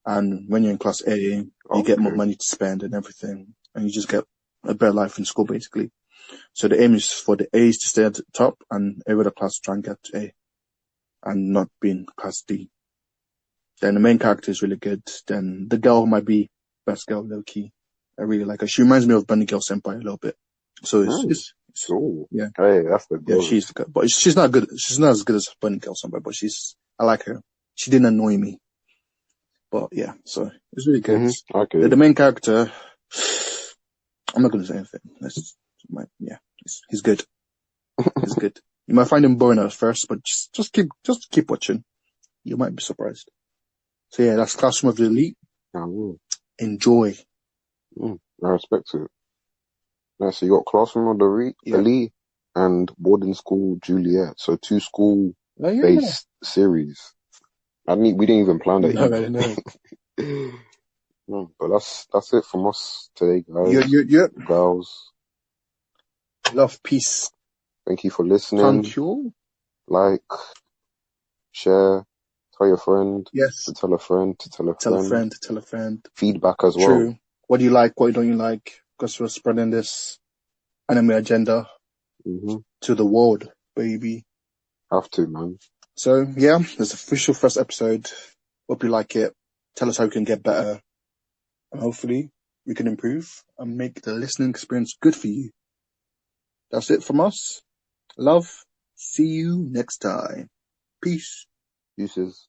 And when you're in class A, you get more money to spend and everything, and you just get a better life in school, basically. So the aim is for the A's to stay at the top and every other class to try and get to A and not be in class D. Then the main character is really good. Then the girl might be best girl, low key. I really like her. She reminds me of Bunny Girl Senpai a little bit. So it's yeah. Hey, that's the goal. Yeah, she's the girl. But she's not good. She's not as good as Bunny Girl Senpai, but I like her. She didn't annoy me. But yeah, so it's really good. Okay. The main character, I'm not going to say anything. He's good. He's good. You might find him boring at first, but just keep watching. You might be surprised. So yeah, that's Classroom of the Elite. I will. Enjoy. I respect it. Yeah, so you got Classroom of the Elite and Boarding School Juliet. So 2 school-based series. We didn't even plan that. No. No, but that's it from us today, guys. Yeah. Girls. Love, peace. Thank you for listening. Thank you. Like, share, tell your friend. Yes. To tell a friend, to tell a friend. Tell a friend. Feedback as well. True. What do you like? What don't you like? Because we're spreading this anime agenda to the world, baby. Have to, man. So yeah, this official first episode. Hope you like it. Tell us how we can get better. And hopefully we can improve and make the listening experience good for you. That's it from us. Love. See you next time. Peace. Deuces.